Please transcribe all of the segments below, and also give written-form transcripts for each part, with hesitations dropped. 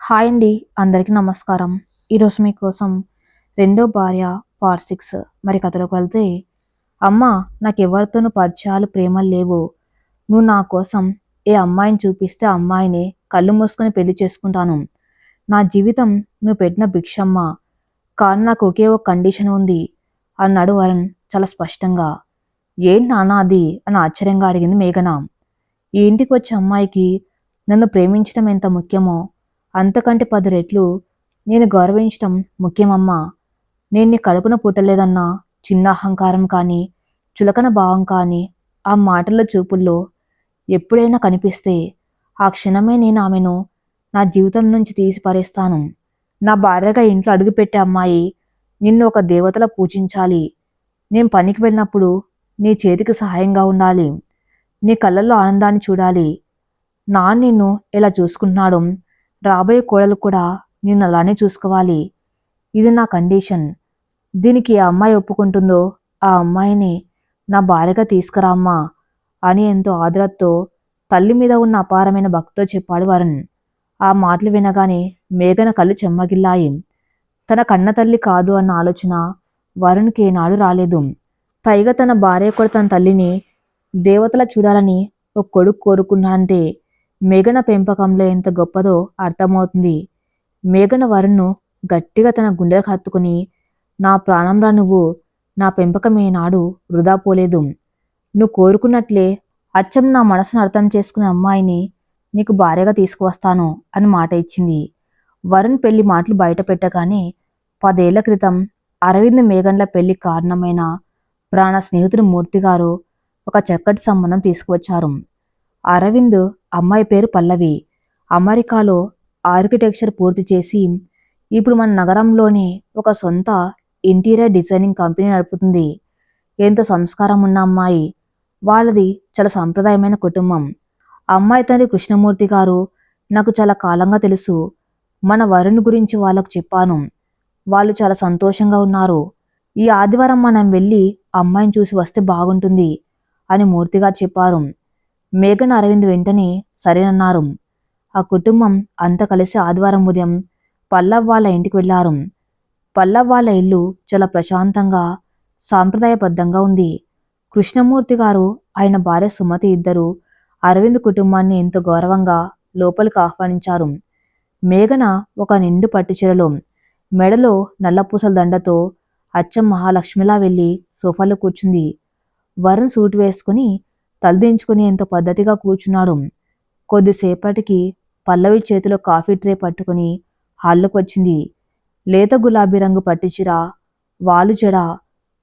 Hi అండి, అందరికీ నమస్కారం. ఈరోజు మీకోసం రెండో భార్య పార్ట్ 6 మరి కథలోకి వెళ్తే, అమ్మ నాకెవరితోనూ పరిచయాలు ప్రేమలు లేవు. నువ్వు నా కోసం ఏ అమ్మాయిని చూపిస్తే అమ్మాయిని కళ్ళు మూసుకొని పెళ్లి చేసుకుంటాను. నా జీవితం నువ్వు పెట్టిన భిక్షమ్మ. కానీ నాకు ఒకే ఒక కండిషన్ ఉంది అన్నాడు వరుణ్ చాలా స్పష్టంగా. ఏం నాన్న అది అని ఆశ్చర్యంగా అడిగింది మేఘన. ఈ ఇంటికి వచ్చే అమ్మాయికి నన్ను ప్రేమించడం ఎంత ముఖ్యమో అంతకంటే 10 రెట్లు నేను గౌరవించటం ముఖ్యమమ్మా. నేను నీ కడుపున పుట్టలేదన్న చిన్న అహంకారం కానీ, చులకన భావం కానీ ఆ మాటల్లో చూపుల్లో ఎప్పుడైనా కనిపిస్తే ఆ క్షణమే నేను ఆమెను నా జీవితం నుంచి తీసి పారేస్తాను. నా భార్యగా ఇంట్లో అడుగుపెట్టే అమ్మాయి నిన్ను ఒక దేవతలా పూజించాలి. నేను పనికి వెళ్ళినప్పుడు నీ చేతికి సహాయంగా ఉండాలి. నీ కళ్ళల్లో ఆనందాన్ని చూడాలి. నిన్ను ఎలా చూసుకుంటున్నాడో రాబోయే కోడలు కూడా నిన్ను అలానే చూసుకోవాలి. ఇది నా కండిషన్. దీనికి ఏ అమ్మాయి ఒప్పుకుంటుందో ఆ అమ్మాయిని నా భార్యగా తీసుకురా అమ్మా అని ఎంతో ఆదరతో తల్లి మీద ఉన్న అపారమైన భక్తితో చెప్పాడు వరుణ్. ఆ మాటలు వినగానే మేఘన కళ్ళు చెమ్మగిల్లాయి. తన కన్న తల్లి కాదు అన్న ఆలోచన వరుణ్కి ఏనాడు రాలేదు. పైగా తన భార్య కూడా తన తల్లిని దేవతలా చూడాలని ఒక కొడుకు కోరుకున్నాడంటే మేఘన పెంపకంలో ఎంత గొప్పదో అర్థమవుతుంది. మేఘన వరుణ్ను గట్టిగా తన గుండెలకు హత్తుకుని, నా ప్రాణంరా నువ్వు, నా పెంపకం ఏనాడు వృధా పోలేదు. నువ్వు కోరుకున్నట్లే అచ్చం నా మనసును అర్థం చేసుకునే అమ్మాయిని నీకు భార్యగా తీసుకువస్తాను అని మాట ఇచ్చింది. వరుణ్ పెళ్లి మాటలు బయట పెట్టగానే 10 ఏళ్ల క్రితం అరవింద్ మేఘన్ల పెళ్లికి కారణమైన ప్రాణ స్నేహితుడు మూర్తిగారు ఒక చక్కటి సంబంధం తీసుకువచ్చారు. అరవింద్ అమ్మాయి పేరు పల్లవి. అమెరికాలో ఆర్కిటెక్చర్ పూర్తి చేసి ఇప్పుడు మన నగరంలోనే ఒక సొంత ఇంటీరియర్ డిజైనింగ్ కంపెనీ నడుపుతుంది. ఎంతో సంస్కారం ఉన్న అమ్మాయి. వాళ్ళది చాలా సాంప్రదాయమైన కుటుంబం. అమ్మాయి తండ్రి కృష్ణమూర్తి గారు నాకు చాలా కాలంగా తెలుసు. మన వరుణ్ గురించి వాళ్ళకు చెప్పాను. వాళ్ళు చాలా సంతోషంగా ఉన్నారు. ఈ ఆదివారం మనం వెళ్ళి అమ్మాయిని చూసి వస్తే బాగుంటుంది అని మూర్తిగారు చెప్పారు. మేఘన్ అరవింద్ వెంటనే సరేనన్నారు. ఆ కుటుంబం అంతా కలిసి ఆదివారం ఉదయం పల్లవ్ వాళ్ళ ఇంటికి వెళ్లారు. పల్లవ్ వాళ్ళ ఇల్లు చాలా ప్రశాంతంగా సాంప్రదాయబద్ధంగా ఉంది. కృష్ణమూర్తి గారు ఆయన భార్య సుమతి ఇద్దరు అరవింద్ కుటుంబాన్ని ఎంతో గౌరవంగా లోపలికి ఆహ్వానించారు. మేఘన ఒక నిండు పట్టుచీరలో మెడలో నల్లపూసల దండతో అచ్చం మహాలక్ష్మిలా వెళ్ళి సోఫాలో కూర్చుంది. వరుణ్ సూటు వేసుకుని తలదించుకుని ఎంతో పద్ధతిగా కూర్చున్నాడు. కొద్దిసేపటికి పల్లవి చేతిలో కాఫీ ట్రే పట్టుకుని హాల్లోకి వచ్చింది. లేత గులాబీ రంగు పట్టుచీర, వాలు జడ,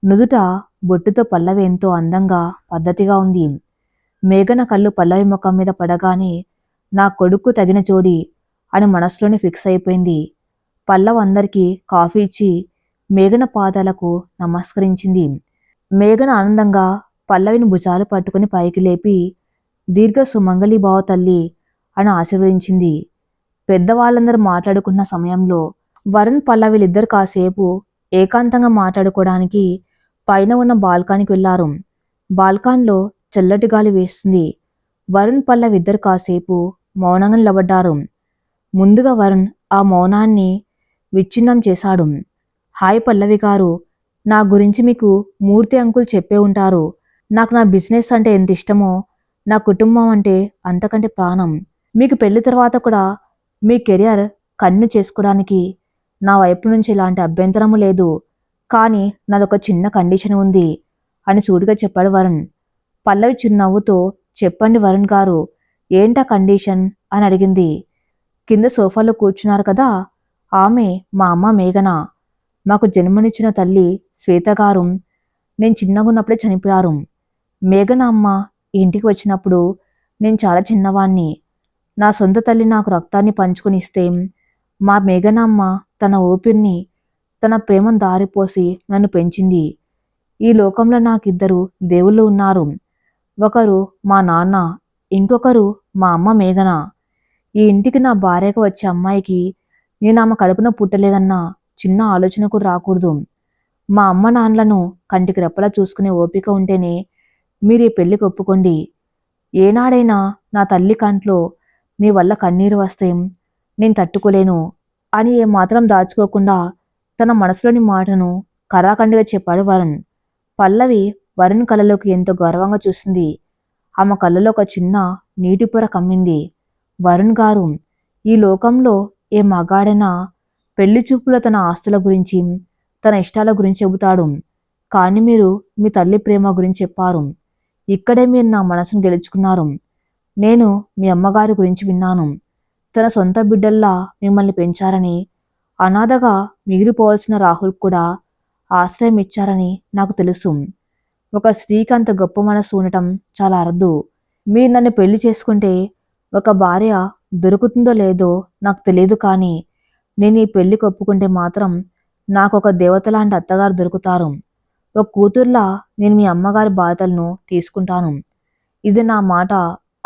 నుదుట బొట్టుతో పల్లవి ఎంతో అందంగా పద్ధతిగా ఉంది. మేఘన కళ్ళు పల్లవి ముఖం మీద పడగానే నా కొడుకు తగిన జోడి అని మనసులోనే ఫిక్స్ అయిపోయింది. పల్లవ్ అందరికీ కాఫీ ఇచ్చి మేఘన పాదాలకు నమస్కరించింది. మేఘన ఆనందంగా పల్లవిని భుజాలు పట్టుకుని పైకి లేపి దీర్ఘ సుమంగళి భావ తల్లి అని ఆశీర్వదించింది. పెద్దవాళ్ళందరూ మాట్లాడుకున్న సమయంలో వరుణ్ పల్లవిలిద్దరు కాసేపు ఏకాంతంగా మాట్లాడుకోవడానికి పైన ఉన్న బాల్కానికి వెళ్లారు. బాల్కాన్లో చల్లటి గాలి వేస్తుంది. వరుణ్ పల్లవి ఇద్దరు కాసేపు మౌనంగా నిలబడ్డారు. ముందుగా వరుణ్ ఆ మౌనాన్ని విచ్ఛిన్నం చేశాడు. హాయ్ పల్లవి గారు, నా గురించి మీకు మూర్తి అంకుల్ చెప్పే ఉంటారు. నాకు నా బిజినెస్ అంటే ఎంత ఇష్టమో నా కుటుంబం అంటే అంతకంటే ప్రాణం. మీకు పెళ్లి తర్వాత కూడా మీ కెరియర్ కన్ను చేసుకోవడానికి నా వైపు నుంచి ఎలాంటి అభ్యంతరము లేదు. కానీ నాదొక చిన్న కండిషన్ ఉంది అని సూటిగా చెప్పాడు వరుణ్. పల్లవి చిరునవ్వుతో చెప్పండి వరుణ్ గారు, ఏంటా కండిషన్ అని అడిగింది. కింద సోఫాలో కూర్చున్నారు కదా, ఆమె మా అమ్మ మేఘన. మాకు జన్మనిచ్చిన తల్లి శ్వేతగారు నేను చిన్నగున్నప్పుడే చనిపోయారు. మేఘన అమ్మ ఈ ఇంటికి వచ్చినప్పుడు నేను చాలా చిన్నవాణ్ణి. నా సొంత తల్లి నాకు రక్తాన్ని పంచుకుని ఇస్తే మా మేఘన అమ్మ తన ఊపిరిని తన ప్రేమను దారిపోసి నన్ను పెంచింది. ఈ లోకంలో నాకిద్దరు దేవుళ్ళు ఉన్నారు. ఒకరు మా నాన్న, ఇంకొకరు మా అమ్మ మేఘన. ఈ ఇంటికి నా భార్యగా వచ్చే అమ్మాయికి నేను ఆమె కడుపున పుట్టలేదన్న చిన్న ఆలోచన కూడా రాకూడదు. మా అమ్మ నాన్నలను కంటికి రెప్పలా చూసుకునే ఓపిక ఉంటేనే మీరు ఈ పెళ్లికి ఒప్పుకోండి. ఏనాడైనా నా తల్లి కంట్లో మీ వల్ల కన్నీరు వస్తే నేను తట్టుకోలేను అని ఏమాత్రం దాచుకోకుండా తన మనసులోని మాటను కరాఖండిగా చెప్పాడు వరుణ్. పల్లవి వరుణ్ కళ్ళలోకి ఎంతో గర్వంగా చూసింది. ఆమె కళ్ళలో ఒక చిన్న నీటి పొర కమ్మింది. వరుణ్ గారు, ఈ లోకంలో ఏ మగాడైనా పెళ్లి చూపులో తన ఆస్తుల గురించి, తన ఇష్టాల గురించి చెబుతాడు. కానీ మీరు మీ తల్లి ప్రేమ గురించి చెప్పారు. ఇక్కడే మీరు నా మనసును గెలుచుకున్నారు. నేను మీ అమ్మగారి గురించి విన్నాను. తన సొంత బిడ్డల్లా మిమ్మల్ని పెంచారని, అనాథగా మిగిలిపోవాల్సిన రాహుల్ కూడా ఆశ్రయం ఇచ్చారని నాకు తెలుసు. ఒక స్త్రీకి అంత గొప్ప మనసు ఉండటం చాలా అరుదు. మీరు నన్ను పెళ్లి చేసుకుంటే ఒక భార్య దొరుకుతుందో లేదో నాకు తెలియదు, కానీ నేను ఈ పెళ్లికి ఒప్పుకుంటే మాత్రం నాకు ఒక దేవత లాంటి అత్తగారు దొరుకుతారు. ఒక కూతుర్లా నేను మీ అమ్మగారి బాధలను తీసుకుంటాను. ఇది నా మాట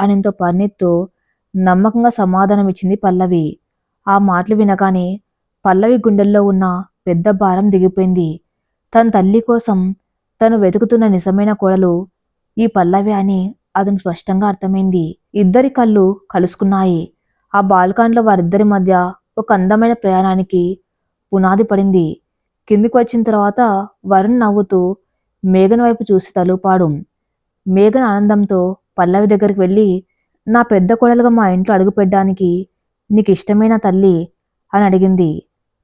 అని ఎంతో పరిణితితో నమ్మకంగా సమాధానం ఇచ్చింది పల్లవి. ఆ మాటలు వినగానే పల్లవి గుండెల్లో ఉన్న పెద్ద భారం దిగిపోయింది. తన తల్లి కోసం తను వెతుకుతున్న నిజమైన కోడలు ఈ పల్లవి అని అతను స్పష్టంగా అర్థమైంది. ఇద్దరి కళ్ళు కలుసుకున్నాయి. ఆ బాల్కాన్లో వారిద్దరి మధ్య ఒక అందమైన ప్రయాణానికి పునాది పడింది. కిందికి వచ్చిన తర్వాత వరుణ్ నవ్వుతూ మేఘన వైపు చూసి తలూపాడు. మేఘన ఆనందంతో పల్లవి దగ్గరికి వెళ్ళి, నా పెద్ద కోడలుగా మా ఇంట్లో అడుగుపెట్టడానికి నీకు ఇష్టమైన తల్లి అని అడిగింది.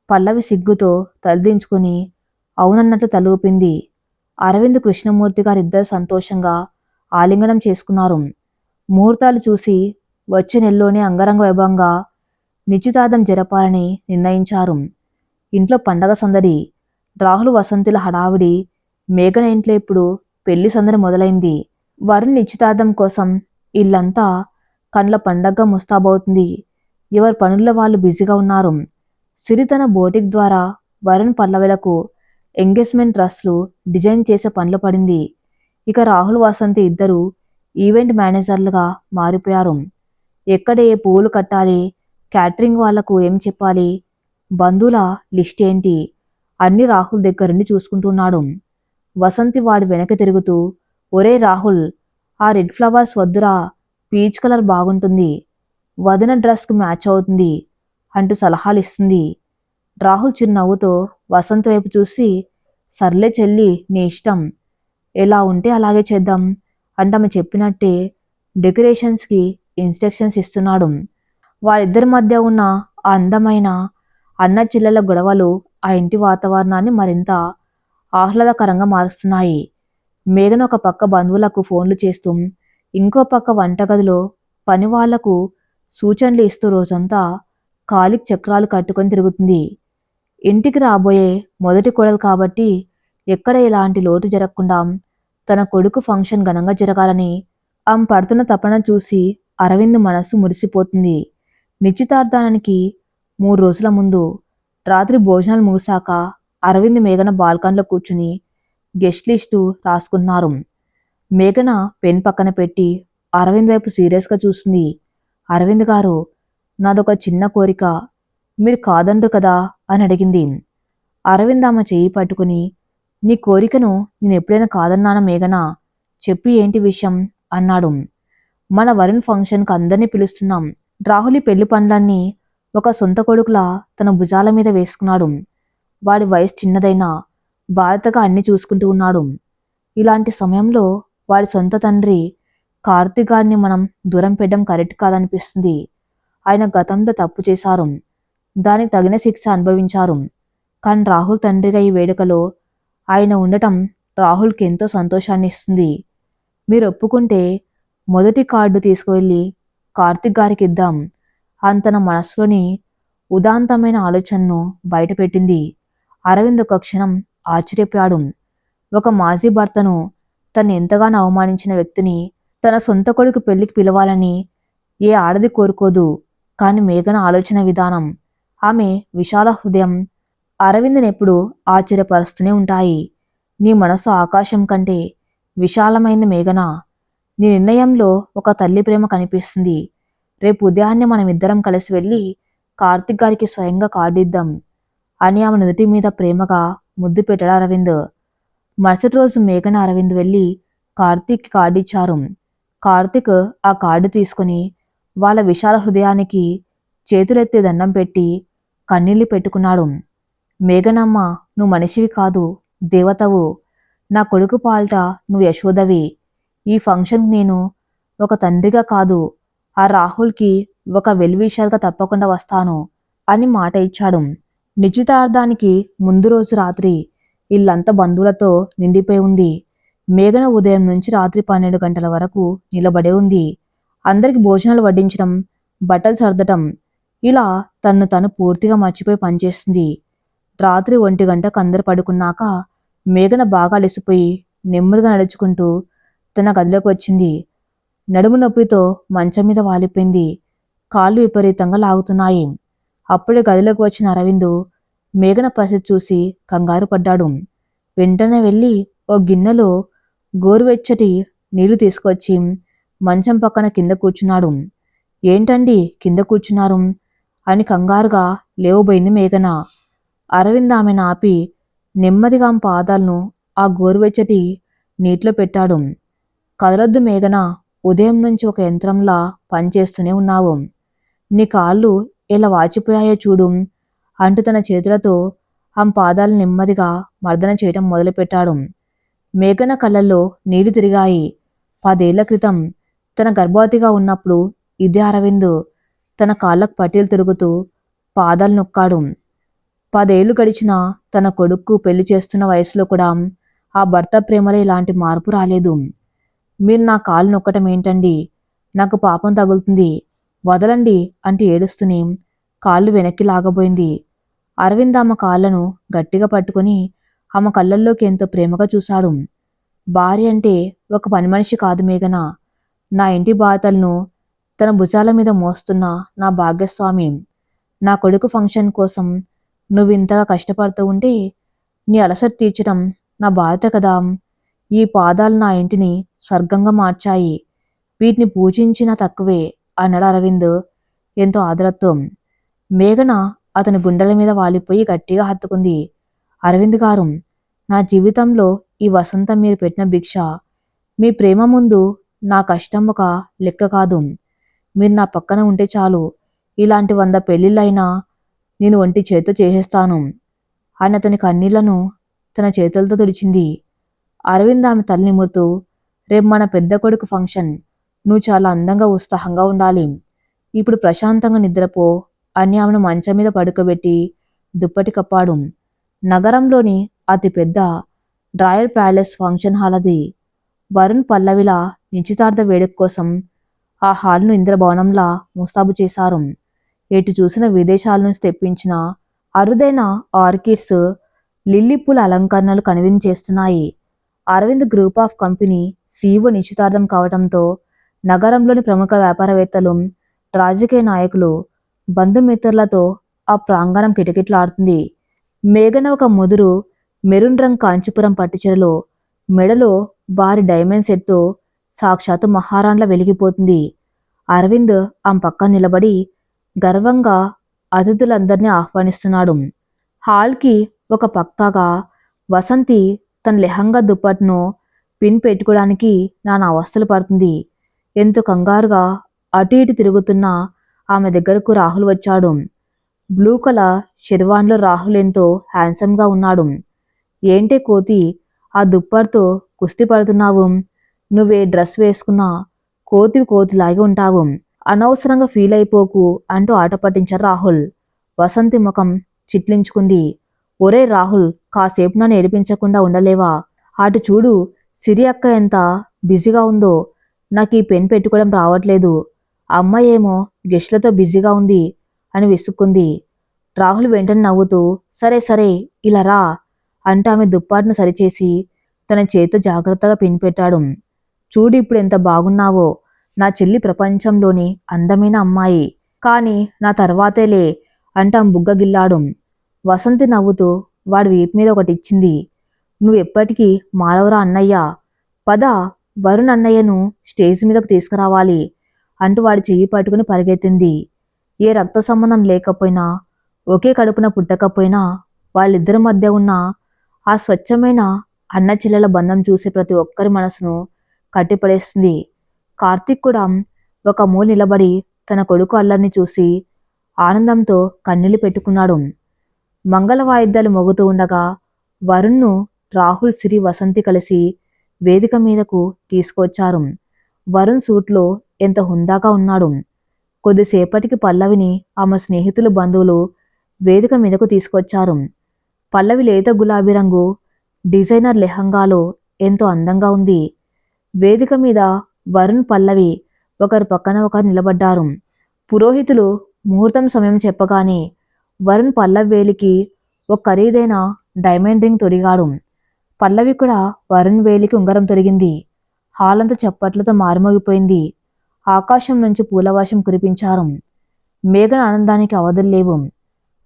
పల్లవి సిగ్గుతో తలదించుకుని అవునన్నట్లు తలూపింది. అరవింద్ కృష్ణమూర్తి గారిద్దరు సంతోషంగా ఆలింగనం చేసుకున్నారు. ముహూర్తాలు చూసి వచ్చే నెలలోనే అంగరంగ వైభవంగా నిశ్చితార్థం జరపాలని నిర్ణయించారు. ఇంట్లో పండగ సందడి. రాహుల్ వసంతిల హడావిడి. మేఘన ఇంట్లో ఇప్పుడు పెళ్లి సందడి మొదలైంది. వరుణ్ నిశ్చితార్థం కోసం ఇల్లంతా కండ్ల పండగగా ముస్తాబవుతుంది. ఎవరి పనుల్లో వాళ్ళు బిజీగా ఉన్నారు. సిరి తన బోటిక్ ద్వారా వరుణ్ పల్లవిలకు ఎంగేజ్మెంట్ డ్రెస్లు డిజైన్ చేసే పనిలో పడింది. ఇక రాహుల్ వసంతి ఇద్దరు ఈవెంట్ మేనేజర్లుగా మారిపోయారు. ఎక్కడ ఏ పువ్వులు కట్టాలి, క్యాటరింగ్ వాళ్లకు ఏం చెప్పాలి, బంధువుల లిస్ట్ ఏంటి అన్ని రాహుల్ దగ్గరుండి చూసుకుంటున్నాడు. వసంతి వాడి వెనక తిరుగుతూ, ఒరే రాహుల్, ఆ రెడ్ ఫ్లవర్స్ వద్దురా, పీచ్ కలర్ బాగుంటుంది, వదిన డ్రెస్కు మ్యాచ్ అవుతుంది అంటూ సలహాలు ఇస్తుంది. రాహుల్ చిరునవ్వుతో వసంత్ వైపు చూసి, సర్లే చెల్లి, నీ ఇష్టం, ఎలా ఉంటే అలాగే చేద్దాం అంటామె చెప్పినట్టే డెకరేషన్స్కి ఇన్స్ట్రక్షన్స్ ఇస్తున్నాడు. వారిద్దరి మధ్య ఉన్న ఆ అందమైన అన్న చెల్లెల గొడవలు ఆ ఇంటి వాతావరణాన్ని మరింత ఆహ్లాదకరంగా మారుస్తున్నాయి. మేఘన ఒక పక్క బంధువులకు ఫోన్లు చేస్తూ, ఇంకో పక్క వంటగదిలో పని వాళ్లకు సూచనలు ఇస్తూ రోజంతా కాలికి చక్రాలు కట్టుకొని తిరుగుతుంది. ఇంటికి రాబోయే మొదటి కోడలు కాబట్టి ఎక్కడ ఎలాంటి లోటు జరగకుండా తన కొడుకు ఫంక్షన్ ఘనంగా జరగాలని ఆమె పడుతున్న తపన చూసి అరవింద్ మనస్సు మురిసిపోతుంది. నిశ్చితార్థానికి 3 రోజుల ముందు రాత్రి భోజనాలు ముగిశాక అరవింద్ మేఘన బాల్కన్లో కూర్చుని గెస్ట్ లిస్టు రాసుకున్నారు. మేఘన పెన్ పక్కన పెట్టి అరవింద్ వైపు సీరియస్గా చూసింది. అరవింద్ గారు, నాదొక చిన్న కోరిక, మీరు కాదనరు కదా అని అడిగింది. అరవింద్ ఆమె చెయ్యి పట్టుకుని, నీ కోరికను నేను ఎప్పుడైనా కాదన్నానా మేఘన, చెప్పి ఏంటి విషయం అన్నాడు. మన వరుణ్ ఫంక్షన్కి అందరినీ పిలుస్తున్నాం. రాహులి పెళ్లి పనులన్నీ ఒక సొంత కొడుకులా తన భుజాల మీద వేసుకున్నాడు. వాడి వయసు చిన్నదైనా బాధ్యతగా అన్ని చూసుకుంటూ ఉన్నాడు. ఇలాంటి సమయంలో వాడి సొంత తండ్రి కార్తీక్ గారిని మనం దూరం పెట్టడం కరెక్ట్ కాదనిపిస్తుంది. ఆయన గతంలో తప్పు చేశారు, దానికి తగిన శిక్ష అనుభవించారు. కానీ రాహుల్ తండ్రిగా ఈ వేడుకలో ఆయన ఉండటం రాహుల్కి ఎంతో సంతోషాన్ని ఇస్తుంది. మీరు ఒప్పుకుంటే మొదటి కార్డు తీసుకువెళ్ళి కార్తీక్ గారికి ఇద్దాం అని తన మనసులోని ఉదాంతమైన ఆలోచనను బయటపెట్టింది. అరవింద్ ఒక క్షణం ఆశ్చర్యపోయాడు. ఒక మాజీ భర్తను, తను ఎంతగానో అవమానించిన వ్యక్తిని తన సొంత కొడుకు పెళ్లికి పిలవాలని ఏ ఆడది కోరుకోదు. కానీ మేఘన ఆలోచన విధానం, ఆమె విశాల హృదయం అరవింద్ని ఎప్పుడూ ఆశ్చర్యపరుస్తూనే ఉంటాయి. నీ మనసు ఆకాశం కంటే విశాలమైంది మేఘన. నీ నిర్ణయంలో ఒక తల్లి ప్రేమ కనిపిస్తుంది. రేపు ఉదయాన్నే మనం ఇద్దరం కలిసి వెళ్ళి కార్తీక్ గారికి స్వయంగా కార్డు ఇద్దాం అని ఆమె నుదుటి మీద ప్రేమగా ముద్దు పెట్టాడు అరవింద్. మరుసటి రోజు మేఘన అరవింద్ వెళ్ళి కార్తీక్కి కార్డు ఇచ్చారు. కార్తీక్ ఆ కార్డు తీసుకుని వాళ్ళ విశాల హృదయానికి చేతులెత్తి దండం పెట్టి కన్నీళ్లు పెట్టుకున్నాడు. మేఘనమ్మ, నువ్వు మనిషివి కాదు, దేవతవు. నా కొడుకు పాల్ట నువ్వు యశోదవి. ఈ ఫంక్షన్కి నేను ఒక తండ్రిగా కాదు, ఆ రాహుల్కి ఒక వెల్విషర్గా తప్పకుండా వస్తాను అని మాట ఇచ్చాడు. నిశ్చితార్థానికి ముందు రోజు రాత్రి ఇల్లంతా బంధువులతో నిండిపోయి ఉంది. మేఘన ఉదయం నుంచి రాత్రి 12 గంటల వరకు నిలబడే ఉంది. అందరికి భోజనాలు వడ్డించడం, బట్టలు సర్దటం, ఇలా తను పూర్తిగా మర్చిపోయి పనిచేస్తుంది. రాత్రి 1 గంటకు అందరు పడుకున్నాక మేఘన బాగా అలసిపోయి నెమ్మదిగా నడుచుకుంటూ తన గదిలోకి వచ్చింది. నడుము నొప్పితో మంచం మీద వాలిపోయింది. కాళ్ళు విపరీతంగా లాగుతున్నాయి. అప్పుడే గదిలోకి వచ్చిన అరవింద్ మేఘన పరిస్థితి చూసి కంగారు పడ్డాడు. వెంటనే వెళ్ళి ఓ గిన్నెలో గోరువెచ్చటి నీళ్లు తీసుకొచ్చి మంచం పక్కన కింద కూర్చున్నాడు. ఏంటండి కింద కూర్చున్నారు అని కంగారుగా లేవబోయింది మేఘన. అరవింద్ ఆమెను ఆపి నెమ్మదిగా ఆమె పాదాలను ఆ గోరువెచ్చటి నీటిలో పెట్టాడు. కదలొద్దు మేఘన, ఉదయం నుంచి ఒక యంత్రంలా పనిచేస్తూనే ఉన్నావు. నీ కాళ్ళు ఎలా వాచిపోయాయో చూడు అంటూ తన చేతులతో ఆమె పాదాలు నెమ్మదిగా మర్దన చేయటం మొదలుపెట్టాడు. మేఘన కళ్ళల్లో నీళ్లు తిరిగాయి. 10 ఏళ్ల క్రితం తన గర్భవతిగా ఉన్నప్పుడు ఇదే అరవింద్ తన కాళ్ళకు పట్టీలు తిరుగుతూ పాదాలు నొక్కాడు. 10 ఏళ్లు గడిచినా తన కొడుక్కు పెళ్లి చేస్తున్న వయసులో కూడా ఆ భర్త ప్రేమలో ఇలాంటి మార్పు రాలేదు. మీరు నా కాళ్ళు నొక్కటం ఏంటండి? నాకు పాపం తగులుతుంది, వదలండి అంటూ ఏడుస్తూనే కాళ్ళు వెనక్కి లాగబోయింది. అరవింద్ ఆమె కాళ్లను గట్టిగా పట్టుకుని ఆమె కళ్ళల్లోకి ఎంతో ప్రేమగా చూశాడు. భార్య అంటే ఒక పని మనిషి కాదు మేఘన, నా ఇంటి బాధలను తన భుజాల మీద మోస్తున్న నా భాగ్యస్వామి. నా కొడుకు ఫంక్షన్ కోసం నువ్వు ఇంతగా కష్టపడుతూ ఉంటే నీ అలసట తీర్చడం నా బాధ్యత కదా. ఈ పాదాలు నా ఇంటిని స్వర్గంగా మార్చాయి, వీటిని పూజించినా తక్కువే అన్నాడు అరవింద్ ఎంతో ఆదరతో. మేఘన అతని గుండెల మీద వాలిపోయి గట్టిగా హత్తుకుంది. అరవింద్ గారు, నా జీవితంలో ఈ వసంతం మీరు పెట్టిన భిక్ష. మీ ప్రేమ ముందు నా కష్టం ఒక లెక్క కాదు. మీరు నా పక్కన ఉంటే చాలు, ఇలాంటి 100 పెళ్లిళ్ళైనా నేను ఒంటి చేత్తో చేసేస్తాను అని అతని కన్నీళ్లను తన చేతులతో తుడిచింది. అరవింద్ ఆమె తల నిమురుతూ, రేపు మన పెద్ద కొడుకు ఫంక్షన్, నువ్వు చాలా అందంగా ఉత్సాహంగా ఉండాలి. ఇప్పుడు ప్రశాంతంగా నిద్రపో అని ఆమెను మంచం మీద పడుకోబెట్టి దుప్పటి కప్పాడు. నగరంలోని అతిపెద్ద రాయల్ ప్యాలెస్ ఫంక్షన్ హాల్ అది. వరుణ్ పల్లవిల నిశ్చితార్థ వేడుక కోసం ఆ హాల్ను ఇంద్రభవనంలా ముస్తాబు చేశారు. ఎటు చూసిన విదేశాల నుంచి తెప్పించిన అరుదైన ఆర్కిడ్స్, లిల్లీ పూల అలంకరణలు కనిపించేస్తున్నాయి. Arvind group of company CEO నిశ్చితార్థం కావడంతో నగరంలోని ప్రముఖ వ్యాపారవేత్తలు, రాజకీయ నాయకులు, బంధుమిత్రులతో ఆ ప్రాంగణం కిటకిటలాడుతుంది. మేఘన ఒక ముదురు మెరూన్ రంగు కాంచీపురం పట్టుచీరలో, మెడలో భారీ డైమండ్ సెట్తో సాక్షాత్తు మహారాణిలా వెలిగిపోతుంది. అరవింద్ ఆమె పక్కన నిలబడి గర్వంగా అతిథులందరినీ ఆహ్వానిస్తున్నాడు. హాల్కి ఒక పక్కగా వసంతి తన లెహంగా దుప్పట్ను పిన్ పెట్టుకోవడానికి నానా అవస్థలు పడుతుంది. ఎంతో కంగారుగా అటు ఇటు తిరుగుతున్న ఆమె దగ్గరకు రాహుల్ వచ్చాడు. బ్లూ కలర్ షెర్వాన్లో రాహుల్ ఎంతో హ్యాండ్సమ్గా ఉన్నాడు. ఏంటే కోతి, ఆ దుప్పటితో కుస్తీ పడుతున్నావు? నువ్వే డ్రెస్ వేసుకున్నా కోతిలాగే ఉంటావు, అనవసరంగా ఫీల్ అయిపోకు అంటూ ఆట పట్టించారు రాహుల్. వసంతి ముఖం చిట్లించుకుంది. ఒరే రాహుల్, కాసేపు నన్ను ఏడిపించకుండా ఉండలేవా? అటు చూడు, సిరి అక్క ఎంత బిజీగా ఉందో, నాకు ఈ పెన్ పెట్టుకోవడం రావట్లేదు. అమ్మాయి ఏమో గెస్ట్లతో బిజీగా ఉంది అని విసుక్కుంది. రాహుల్ వెంటనే నవ్వుతూ, సరే సరే ఇలా రా అంటూ ఆమె దుప్పాటును సరిచేసి తన చేతితో జాగ్రత్తగా పిన్ పెట్టాడు. చూడు ఇప్పుడు ఎంత బాగున్నావో, నా చెల్లి ప్రపంచంలోని అందమైన అమ్మాయి, కానీ నా తర్వాతేలే అంటూ ఆమె బుగ్గ గిల్లాడు. వసంతి నవ్వుతూ వాడి వీపు మీద ఒకటి ఇచ్చింది. నువ్వు ఎప్పటికీ మారవరా అన్నయ్య, పద వరుణ్ అన్నయ్యను స్టేజ్ మీదకు తీసుకురావాలి అంటూ వాడి చెయ్యి పట్టుకుని పరిగెత్తింది. ఏ రక్త సంబంధం లేకపోయినా, ఒకే కడుపున పుట్టకపోయినా వాళ్ళిద్దరి మధ్య ఉన్న ఆ స్వచ్ఛమైన అన్న చెల్లెల బంధం చూసే ప్రతి ఒక్కరి మనసును కట్టిపడేస్తుంది. కార్తీక్ కూడా ఒక మూల నిలబడి తన కొడుకు అల్లరిని చూసి ఆనందంతో కన్నీళ్లు పెట్టుకున్నాడు. మంగళ వాయిద్యాలు మోగుతూ ఉండగా వరుణ్ను రాహుల్, సిరి, వసంతి కలిసి వేదిక మీదకు తీసుకొచ్చారు. వరుణ్ సూట్లో ఎంత హుందాగా ఉన్నాడు. కొద్దిసేపటికి పల్లవిని ఆమె స్నేహితులు, బంధువులు వేదిక మీదకు తీసుకొచ్చారు. పల్లవి లేత గులాబీ రంగు డిజైనర్ లెహంగాలో ఎంతో అందంగా ఉంది. వేదిక మీద వరుణ్, పల్లవి ఒకరి పక్కన ఒకరు నిలబడ్డారు. పురోహితులు ముహూర్తం సమయం చెప్పగానే వరుణ్ పల్లవి వేలికి ఒక ఖరీదైన డైమండ్ రింగ్ తొడిగాడు. పల్లవి కూడా వరుణ్ వేలికి ఉంగరం తొడిగింది. హాలంతా చప్పట్లతో మారుమోగిపోయింది. ఆకాశం నుంచి పూలవర్షం కురిపించారు. మేఘన ఆనందానికి అవధులు లేవు.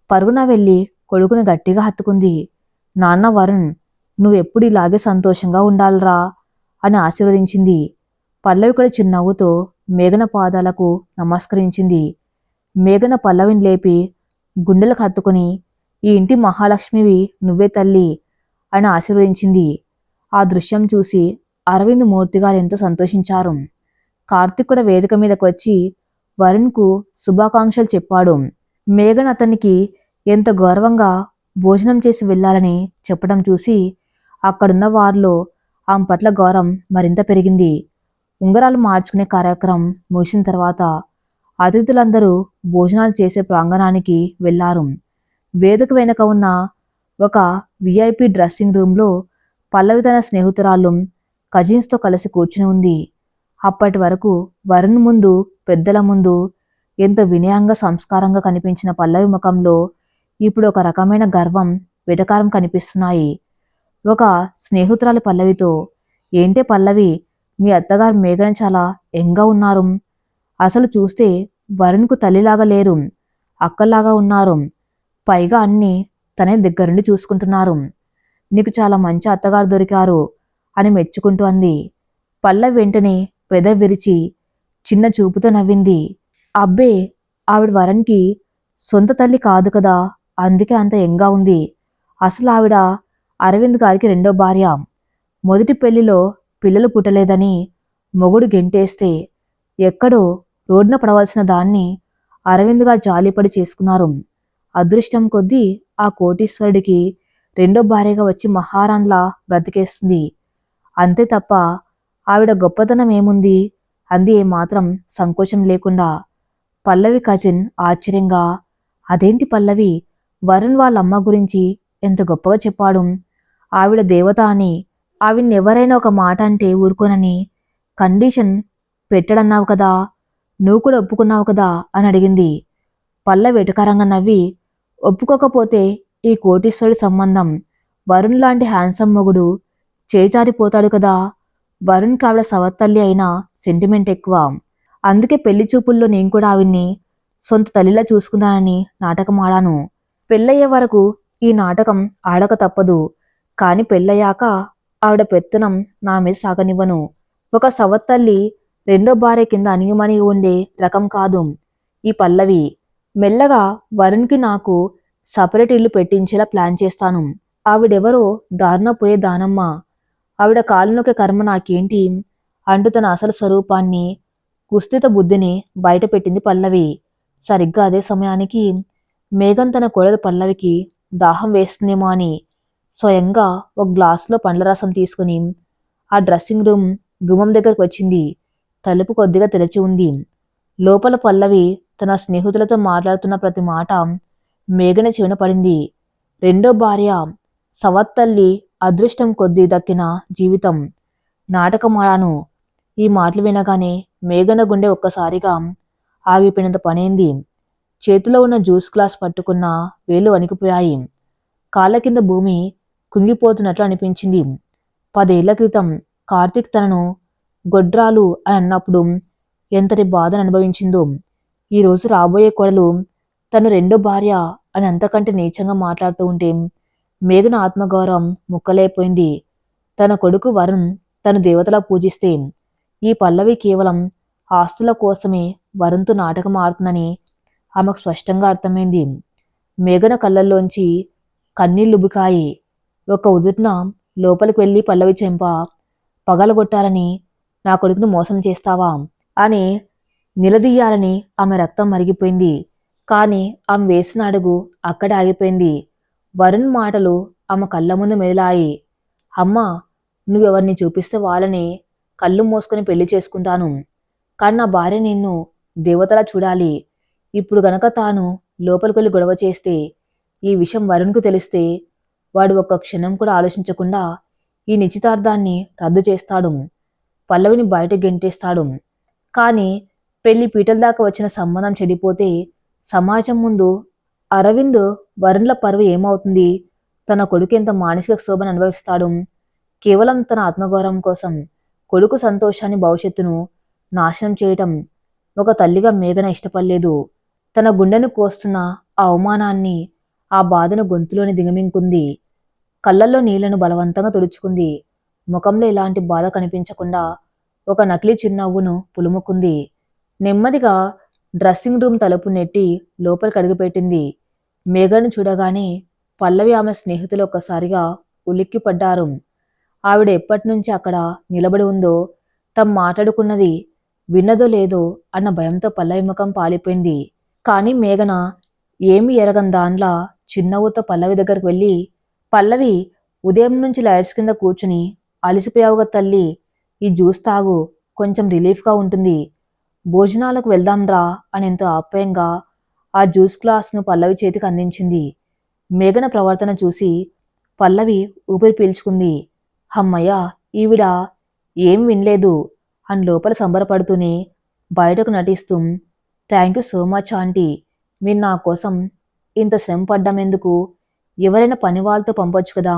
పరుగున వెళ్ళి కొడుకును గట్టిగా హత్తుకుంది. నాన్న వరుణ్, నువ్వెప్పుడు ఇలాగే సంతోషంగా ఉండాలిరా అని ఆశీర్వదించింది. పల్లవి కూడా చిరునవ్వుతో మేఘన పాదాలకు నమస్కరించింది. మేఘన పల్లవిని లేపి గుండెలకు హత్తుకుని, ఈ ఇంటి మహాలక్ష్మివి నువ్వే తల్లి అని ఆశీర్వదించింది. ఆ దృశ్యం చూసి అరవింద్ మూర్తి గారు ఎంతో సంతోషించారు. కార్తిక్ కూడా వేదిక మీదకు వచ్చి వరుణ్కు శుభాకాంక్షలు చెప్పాడు. మేఘన్ అతనికి ఎంత గౌరవంగా భోజనం చేసి వెళ్ళాలని చెప్పడం చూసి అక్కడున్న వారిలో ఆమె పట్ల గౌరవం మరింత పెరిగింది. ఉంగరాలు మార్చుకునే కార్యక్రమం ముగిసిన తర్వాత అతిథులందరూ భోజనాలు చేసే ప్రాంగణానికి వెళ్లారు. వేదిక వెనుక ఉన్న ఒక విఐపి డ్రెస్సింగ్ రూమ్లో పల్లవి తన స్నేహితురాళ్ళు, కజిన్స్తో కలిసి కూర్చుని ఉంది. అప్పటి వరకు వరుణ్ ముందు, పెద్దల ముందు ఎంతో వినయంగా, సంస్కారంగా కనిపించిన పల్లవి ముఖంలో ఇప్పుడు ఒక రకమైన గర్వం, వెటకారం కనిపిస్తున్నాయి. ఒక స్నేహితురాలి పల్లవితో, ఏంటే పల్లవి, మీ అత్తగారు మేఘన చాలా యంగ్గా ఉన్నారు. అసలు చూస్తే వరుణ్కు తల్లిలాగా లేరు, అక్కలాగా ఉన్నారు. పైగా అన్నీ తనే దగ్గరుండి చూసుకుంటున్నారు. నీకు చాలా మంచి అత్తగారు దొరికారు అని మెచ్చుకుంటూ అంది. పల్లవి వెంటనే పెదవి విరిచి చిన్న చూపుతో నవ్వింది. అబ్బే, ఆవిడ వరుణ్కి సొంత తల్లి కాదు కదా, అందుకే అంత యంగ్గా ఉంది. అసలు ఆవిడ అరవింద్ గారికి రెండో భార్య. మొదటి పెళ్లిలో పిల్లలు పుట్టలేదని మొగుడు గెంటేస్తే ఎక్కడో రోడ్డున పడవలసిన దాన్ని అరవింద్ గారు జాలిపడి చేసుకున్నారు. అదృష్టం కొద్దీ ఆ కోటీశ్వరుడికి రెండో భార్యగా వచ్చి మహారాణిలా బ్రతికేస్తుంది. అంతే తప్ప ఆవిడ గొప్పతనం ఏముంది అంది ఏమాత్రం సంకోచం లేకుండా. పల్లవి కజిన్ ఆశ్చర్యంగా, అదేంటి పల్లవి, వరుణ్ వాళ్ళ అమ్మ గురించి ఎంత గొప్పగా చెప్పాడు. ఆవిడ దేవత అని, ఆవిడ్నెవరైనా ఒక మాట అంటే ఊరుకోనని కండిషన్ పెట్టడన్నావు కదా, నువ్వు కూడా ఒప్పుకున్నావు కదా అని అడిగింది. పల్లవి వెటకారంగా నవ్వి, ఒప్పుకోకపోతే ఈ కోటీశ్వరుడి సంబంధం వరుణ్ లాంటి హ్యాండ్సమ్ మొగుడు చేజారిపోతాడు కదా. వరుణ్కి ఆవిడ సవత్తల్లి అయినా సెంటిమెంట్ ఎక్కువ. అందుకే పెళ్లి చూపుల్లో నేను కూడా ఆవిడ్ని సొంత తల్లిలా చూసుకున్నానని నాటకం ఆడాను. పెళ్ళయ్యే వరకు ఈ నాటకం ఆడక తప్పదు. కాని పెళ్ళయ్యాక ఆవిడ పెత్తనం నా మీద సాగనివ్వను. ఒక సవత్తల్లి రెండో భార్య కింద అణిగిమణిగి ఉండే రకం కాదు ఈ పల్లవి. మెల్లగా వరుణ్కి నాకు సపరేట్ ఇల్లు పెట్టించేలా ప్లాన్ చేస్తాను. ఆవిడెవరో దారుణ పోయే దానమ్మ, ఆవిడ కాలునొకే కర్మ నాకేంటి అంటూ తన అసలు స్వరూపాన్ని, కుస్థిత బుద్ధిని బయటపెట్టింది పల్లవి. సరిగ్గా అదే సమయానికి మేఘన్ తన కోడలు పల్లవికి దాహం వేస్తుందేమో అని స్వయంగా ఒక గ్లాసులో పండ్ల రసం తీసుకుని ఆ డ్రెస్సింగ్ రూమ్ గుమ్మం దగ్గరకు వచ్చింది. తలుపు కొద్దిగా తెరిచి ఉంది. లోపల పల్లవి తన స్నేహితులతో మాట్లాడుతున్న ప్రతి మాట మేఘన చెవిన పడింది. రెండో భార్య, సవత్తల్లి, అదృష్టం కొద్దీ దక్కిన జీవితం, నాటకమాడాను. ఈ మాటలు వినగానే మేఘన గుండె ఒక్కసారిగా ఆగిపోయినంత పనైంది. చేతిలో ఉన్న జ్యూస్ గ్లాస్ పట్టుకున్న వేలు వణికిపోయాయి. కాళ్ళ కింద భూమి కుంగిపోతున్నట్లు అనిపించింది. 10 ఏళ్ల క్రితం కార్తీక్ తనను గొడ్రాలు అని అన్నప్పుడు ఎంతటి బాధను అనుభవించిందో, ఈరోజు రాబోయే కోడలు తను రెండో భార్య అని అంతకంటే నీచంగా మాట్లాడుతూ ఉంటే మేఘన ఆత్మగౌరవం ముక్కలైపోయింది. తన కొడుకు వరుణ్ తన దేవతలా పూజిస్తే ఈ పల్లవి కేవలం ఆస్తుల కోసమే వరుణ్తో నాటకం ఆడుతుందని ఆమెకు స్పష్టంగా అర్థమైంది. మేఘన కళ్ళల్లోంచి కన్నీళ్లుబుకాయి. ఒక ఉదుట్న లోపలికి వెళ్ళి పల్లవి చెంప పగలగొట్టాలని, నా కొడుకును మోసం చేస్తావా అని నిలదీయాలని ఆమె రక్తం మరిగిపోయింది. కానీ ఆమె వేసిన అడుగు అక్కడే ఆగిపోయింది. వరుణ్ మాటలు ఆమె కళ్ళ ముందు మెదిలాయి. అమ్మా, నువ్వెవరిని చూపిస్తే వాళ్ళని కళ్ళు మూసుకొని పెళ్లి చేసుకుంటాను. కానీ నా భార్య నిన్ను దేవతలా చూడాలి. ఇప్పుడు గనక తాను లోపలికెళ్ళి గొడవ చేస్తే, ఈ విషయం వరుణ్కు తెలిస్తే, వాడు ఒక్క క్షణం కూడా ఆలోచించకుండా ఈ నిశ్చితార్థాన్ని రద్దు చేస్తాడు. పల్లవిని బయట గెంటేస్తాడు. కానీ పెళ్లి పీటల దాకా వచ్చిన సంబంధం చెడిపోతే సమాజం ముందు అరవింద్, వరుణ్ల పరువు ఏమవుతుంది? తన కొడుకు ఎంత మానసిక క్షోభను అనుభవిస్తాడు? కేవలం తన ఆత్మగౌరవం కోసం కొడుకు సంతోషాన్ని, భవిష్యత్తును నాశనం చేయటం ఒక తల్లిగా మేఘన ఇష్టపడలేదు. తన గుండెను కోస్తున్న ఆ అవమానాన్ని, ఆ బాధను గొంతులోని దిగమింగుకుంది. కళ్ళల్లో నీళ్లను బలవంతంగా తుడుచుకుంది. ముఖంలో ఎలాంటి బాధ కనిపించకుండా ఒక నకిలీ చిరునవ్వును పులుముకుంది. నెమ్మదిగా డ్రెస్సింగ్ రూమ్ తలుపు నెట్టి లోపలికి అడుగుపెట్టింది. మేఘను చూడగానే పల్లవి, ఆమె స్నేహితులు ఒక్కసారిగా ఉలిక్కిపడ్డారు. ఆవిడ ఎప్పటినుంచి అక్కడ నిలబడి ఉందో, తమ మాట్లాడుకున్నది విన్నదో లేదో అన్న భయంతో పల్లవి ముఖం పాలిపోయింది. కానీ మేఘన ఏమీ ఎరగని దాన్లా చిరునవ్వుతో పల్లవి దగ్గరికి వెళ్ళి, పల్లవి, ఉదయం నుంచి లైట్స్ కింద కూర్చుని అలిసిపోయావుగా తల్లి, ఈ జ్యూస్ తాగు, కొంచెం రిలీఫ్గా ఉంటుంది. భోజనాలకు వెళ్దాంరా అని ఎంతో ఆప్యాయంగా ఆ జ్యూస్ గ్లాస్ను పల్లవి చేతికి అందించింది. మేఘన ప్రవర్తన చూసి పల్లవి ఊపిరి పీల్చుకుంది. హమ్మయ్య, ఈవిడ ఏం వినలేదు అని లోపల సంబరపడుతూనే బయటకు నటిస్తూ, thank you so much aunty, మీరు నా కోసం ఇంత శ్రమ పడ్డం ఎందుకు? ఎవరైనా పని వాళ్ళతో పంపొచ్చు కదా.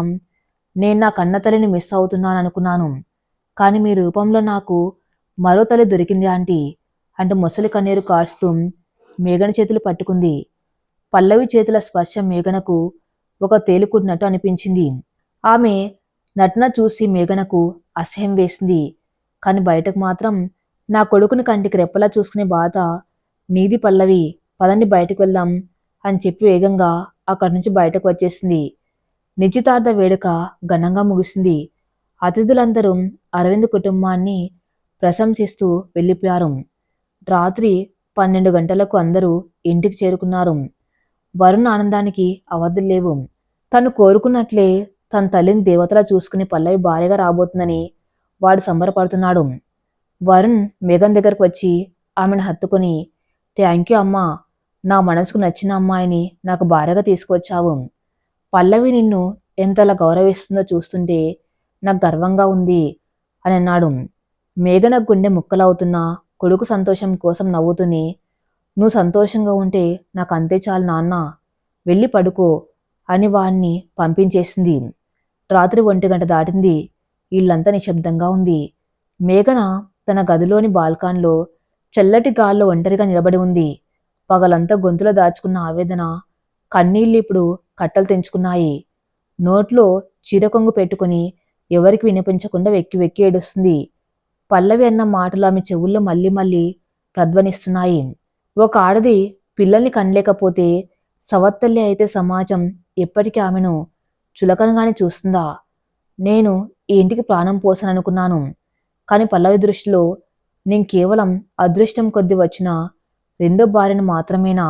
నేను నా కన్న తల్లిని మిస్ అవుతున్నాను అనుకున్నాను. కానీ మీ రూపంలో నాకు మరో తల్లి దొరికింది ఆంటీ అంటూ మొసలి కన్నీరు కారుస్తూ మేఘన చేతులు పట్టుకుంది. పల్లవి చేతుల స్పర్శ మేఘనకు ఒక తేలుకున్నట్టు అనిపించింది. ఆమె నటన చూసి మేఘనకు అసహ్యం వేసింది. కానీ బయటకు మాత్రం, నా కొడుకుని కంటికి రెప్పలా చూసుకునే బాధ నీది పల్లవి, పదండి బయటకు వెళ్దాం అని చెప్పి వేగంగా అక్కడి నుంచి బయటకు వచ్చేసింది. నిశ్చితార్థ వేడుక ఘనంగా ముగిసింది. అతిథులందరూ అరవింద్ కుటుంబాన్ని ప్రశంసిస్తూ వెళ్ళిపోయారు. రాత్రి 12 గంటలకు అందరూ ఇంటికి చేరుకున్నారు. వరుణ్ ఆనందానికి అవధులు లేవు. తను కోరుకున్నట్లే తన తల్లిని దేవతలా చూసుకుని పల్లవి భార్యగా రాబోతుందని వాడు సంబరపడుతున్నాడు. వరుణ్ మేఘన్ దగ్గరకు వచ్చి ఆమెను హత్తుకొని, థ్యాంక్ యూ అమ్మా, నా మనసుకు నచ్చిన అమ్మాయిని నాకు భార్యగా తీసుకువచ్చావు. పల్లవి నిన్ను ఎంతలా గౌరవిస్తుందో చూస్తుంటే నాకు గర్వంగా ఉంది అని అన్నాడు. మేఘన గుండె ముక్కలవుతున్న కొడుకు సంతోషం కోసం నవ్వుతూనే, నువ్వు సంతోషంగా ఉంటే నాకు అంతే చాలు నాన్న, వెళ్ళి పడుకో అని వాణ్ణి పంపించేసింది. రాత్రి 1 గంట దాటింది. ఇల్లంతా నిశ్శబ్దంగా ఉంది. మేఘన తన గదిలోని బాల్కాన్లో చల్లటి గాల్లో ఒంటరిగా నిలబడి ఉంది. పగలంతా గొంతులో దాచుకున్న ఆవేదన, కన్నీళ్ళు ఇప్పుడు కట్టలు తెంచుకున్నాయి. నోట్లో చీరకొంగు పెట్టుకుని ఎవరికి వినిపించకుండా వెక్కి వెక్కి ఏడుస్తుంది. పల్లవి అన్న మాటలు ఆమె చెవుల్లో మళ్ళీ మళ్ళీ ప్రధ్వనిస్తున్నాయి. ఒక ఆడది పిల్లల్ని కనలేకపోతే, సవత్తల్లి అయితే సమాజం ఎప్పటికీ ఆమెను చులకనగానే చూస్తుందా? నేను ఈ ఇంటికి ప్రాణం పోసాననుకున్నాను. కానీ పల్లవి దృష్టిలో నేను కేవలం అదృష్టం కొద్దీ వచ్చిన రెండో భార్యను మాత్రమేనా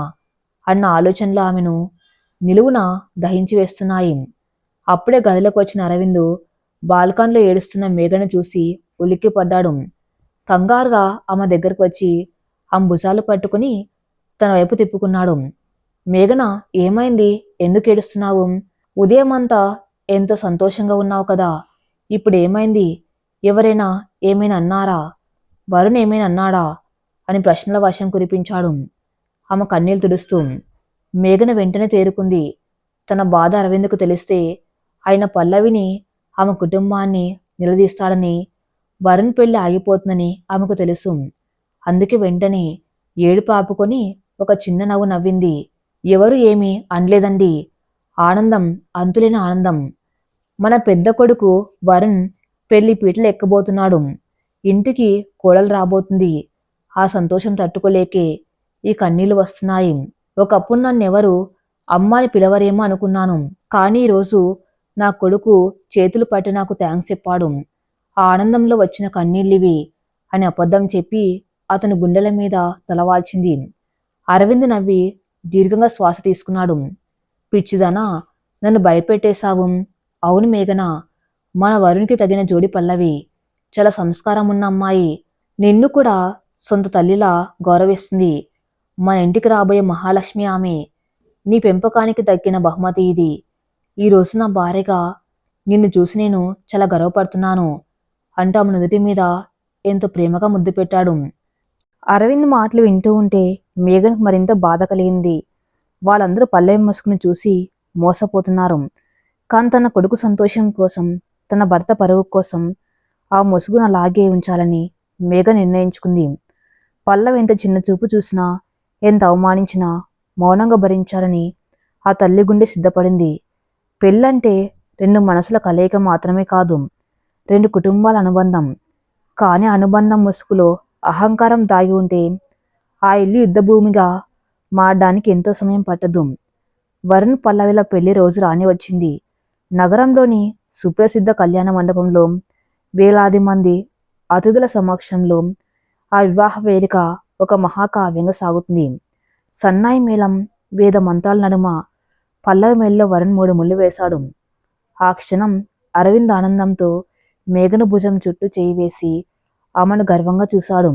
అన్న ఆలోచనలు ఆమెను నిలువున దహించి వేస్తున్నాయి. అప్పుడే గదిలోకి వచ్చిన అరవింద్ బాల్కాన్లో ఏడుస్తున్న మేఘను చూసి ఉలిక్కిపడ్డాడు. కంగారుగా ఆమె దగ్గరకు వచ్చి ఆమె భుజాలు పట్టుకుని తన వైపు తిప్పుకున్నాడు. మేఘన, ఏమైంది? ఎందుకు ఏడుస్తున్నావు? ఉదయమంతా ఎంతో సంతోషంగా ఉన్నావు కదా, ఇప్పుడు ఏమైంది? ఎవరైనా ఏమైనా అన్నారా? వరుణ్ ఏమైనా అన్నాడా అని ప్రశ్నల వర్షం కురిపించాడు ఆమె కన్నీళ్లు తుడుస్తూ. మేఘన వెంటనే తేరుకుంది. తన బాధ అరవింద్కు తెలిస్తే ఆయన పల్లవిని, ఆమె కుటుంబాన్ని నిలదీస్తాడని, వరుణ్ పెళ్లి ఆగిపోతుందని ఆమెకు తెలుసు. అందుకే వెంటనే ఏడుపు ఆపుకొని ఒక చిన్న నవ్వు నవ్వింది. ఎవరు ఏమీ అనలేదండి. ఆనందం, అంతులేని ఆనందం. మన పెద్ద కొడుకు వరుణ్ పెళ్లి పీటలు ఎక్కబోతున్నాడు. ఇంటికి కోడలు రాబోతుంది. ఆ సంతోషం తట్టుకోలేకే ఈ కన్నీళ్లు వస్తున్నాయి. ఒకప్పుడు నన్నెవరు అమ్మాని పిలవరేమో అనుకున్నాను. కానీ ఈరోజు నా కొడుకు చేతులు పట్టి నాకు థ్యాంక్స్ చెప్పాడు. ఆ ఆనందంలో వచ్చిన కన్నీళ్ళివి అని అబద్ధం చెప్పి అతని గుండెల మీద తలవాల్చింది. అరవింద్ నవ్వి దీర్ఘంగా శ్వాస తీసుకున్నాడు. పిచ్చిదనా, నన్ను భయపెట్టేశావు. అవును మేఘన, మన వరుణ్కి తగిన జోడి పల్లవి. చాలా సంస్కారం ఉన్న అమ్మాయి. నిన్ను కూడా సొంత తల్లిలా గౌరవిస్తుంది. మన ఇంటికి రాబోయే మహాలక్ష్మి ఆమె. నీ పెంపకానికి దక్కిన బహుమతి ఇది. ఈరోజు నా భార్యగా నిన్ను చూసి నేను చాలా గర్వపడుతున్నాను అంటూ ఆమె నుదుటి మీద ఎంతో ప్రేమగా ముద్దు పెట్టాడు. అరవింద్ మాటలు వింటూ ఉంటే మేఘనకు మరింత బాధ కలిగింది. వాళ్ళందరూ పల్లవి ముసుగును చూసి మోసపోతున్నారు. కానీ తన కొడుకు సంతోషం కోసం, తన భర్త పరువు కోసం ఆ ముసుగును అలాగే ఉంచాలని మేఘ నిర్ణయించుకుంది. పల్లవి ఎంత చిన్న చూపు చూసినా, ఎంత అవమానించినా మౌనంగా భరించాలని ఆ తల్లి గుండె సిద్ధపడింది. పెళ్ళంటే రెండు మనసుల కలయిక మాత్రమే కాదు, రెండు కుటుంబాల అనుబంధం. కానీ అనుబంధం ముసుగులో అహంకారం దాగి ఉంటే ఆ ఇల్లు యుద్ధభూమిగా మారడానికి ఎంతో సమయం పట్టదు. వరుణ్ పల్లవిల పెళ్లి రోజు రాని వచ్చింది. నగరంలోని సుప్రసిద్ధ కళ్యాణ మండపంలో వేలాది మంది అతిథుల సమక్షంలో ఆ వివాహ వేదిక ఒక మహాకావ్యంగా సాగుతుంది. సన్నాయి మేళం, వేద మంత్రాల నడుమ పల్లవి మెల్లో వరుణ్ 3 ముళ్ళు వేశాడు. ఆ క్షణం అరవింద్ ఆనందంతో మేఘన భుజం చుట్టూ చేయి వేసి ఆమెను గర్వంగా చూశాడు.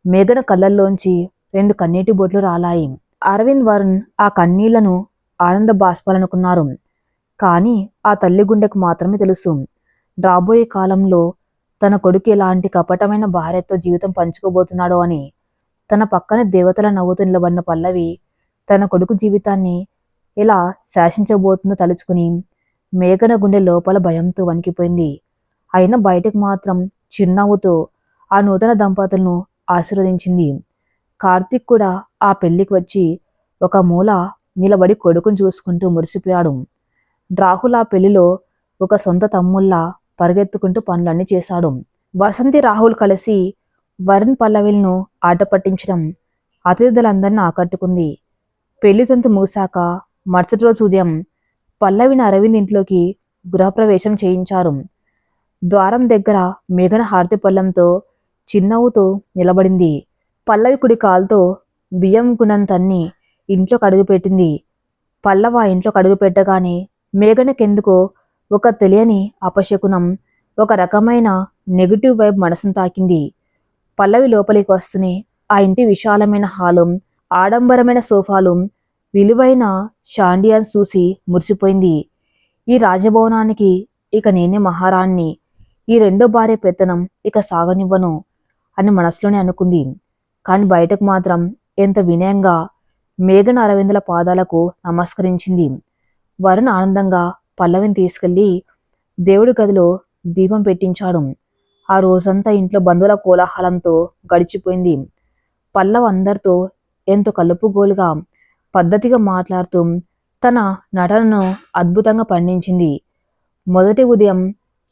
మేఘన కళ్ళల్లోంచి 2 కన్నీటి బొట్లు రాలాయి. అరవింద్, వరుణ్ ఆ కన్నీళ్లను ఆనంద బాష్పాలనుకున్నారు. కానీ ఆ తల్లి గుండెకు మాత్రమే తెలుసు, రాబోయే కాలంలో తన కొడుకు ఎలాంటి కపటమైన భార్యతో జీవితం పంచుకోబోతున్నాడో అని. తన పక్కన దేవతల నవ్వుతూ నిలబడిన పల్లవి తన కొడుకు జీవితాన్ని ఎలా శాసించబోతుందో తలుచుకుని మేఘన గుండె లోపల భయంతో వణికిపోయింది. అయినా బయటకు మాత్రం చిరునవ్వుతో ఆ నూతన దంపతులను ఆశీర్వదించింది. కార్తీక్ కూడా ఆ పెళ్లికి వచ్చి ఒక మూల నిలబడి కొడుకును చూసుకుంటూ మురిసిపోయాడు. రాహుల్ ఆ పెళ్లిలో ఒక సొంత తమ్ముళ్లా పరిగెత్తుకుంటూ పనులన్నీ చేశాడు. వసంతి, రాహుల్ కలిసి వరుణ్ పల్లవిలను ఆట పట్టించడం అతిథులందరినీ ఆకట్టుకుంది. పెళ్లి తంతు మూసాక మరుసటి రోజు ఉదయం పల్లవిని అరవింద్ ఇంట్లోకి గృహప్రవేశం చేయించారు. ద్వారం దగ్గర మేఘన హారతి పళ్ళంతో చిన్నవ్వుతో నిలబడింది. పల్లవి కుడి కాలుతో బియ్యం గుణంతన్ని ఇంట్లోకి అడుగుపెట్టింది. పల్లవ ఆ ఇంట్లోకి అడుగు పెట్టగానే మేఘనకెందుకో ఒక తెలియని అపశకునం, ఒక రకమైన నెగిటివ్ వైబ్ మనసును తాకింది. పల్లవి లోపలికి వస్తూనే ఆ ఇంటి విశాలమైన హాలు, ఆడంబరమైన సోఫాలు, విలువైన షాండియాన్స్ చూసి మురిసిపోయింది. ఈ రాజభవనానికి ఇక నేనే మహారాణ్ణి, ఈ రెండో భార్య పెత్తనం ఇక సాగనివ్వను అని మనసులోనే అనుకుంది. కానీ బయటకు మాత్రం ఎంత వినయంగా మేఘన అరవిందుల పాదాలకు నమస్కరించింది. వరుణ్ ఆనందంగా పల్లవిని తీసుకెళ్లి దేవుడి గదిలో దీపం పెట్టించాడు. ఆ రోజంతా ఇంట్లో బంధువుల కోలాహలంతో గడిచిపోయింది. పల్లవ్ అందరితో ఎంతో కలుపుగోలుగా, పద్ధతిగా మాట్లాడుతూ తన నటనను అద్భుతంగా పండించింది. మొదటి ఉదయం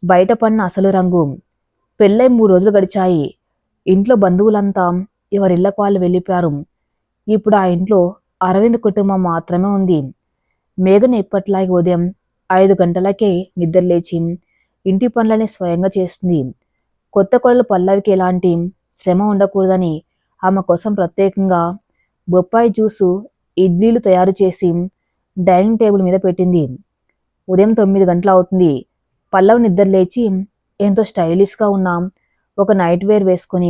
బయటపడిన అసలు రంగు. పెళ్ళై 3 రోజులు గడిచాయి. ఇంట్లో బంధువులంతా ఎవరిళ్లకు వాళ్ళు వెళ్ళిపోయారు. ఇప్పుడు ఆ ఇంట్లో అరవింద్ కుటుంబం మాత్రమే ఉంది. మేఘన ఎప్పట్లాగే ఉదయం 5 గంటలకే నిద్రలేచి ఇంటి పనులని స్వయంగా చేస్తుంది. కొత్త కోడలు పల్లవికి ఎలాంటి శ్రమ ఉండకూడదని ఆమె కోసం ప్రత్యేకంగా బొప్పాయి జ్యూసు, ఇడ్లీలు తయారు చేసి డైనింగ్ టేబుల్ మీద పెట్టింది. ఉదయం 9 గంటలు అవుతుంది. పల్లవి నిద్రలేచి ఎంతో స్టైలిష్గా ఉన్న ఒక నైట్ వేర్ వేసుకొని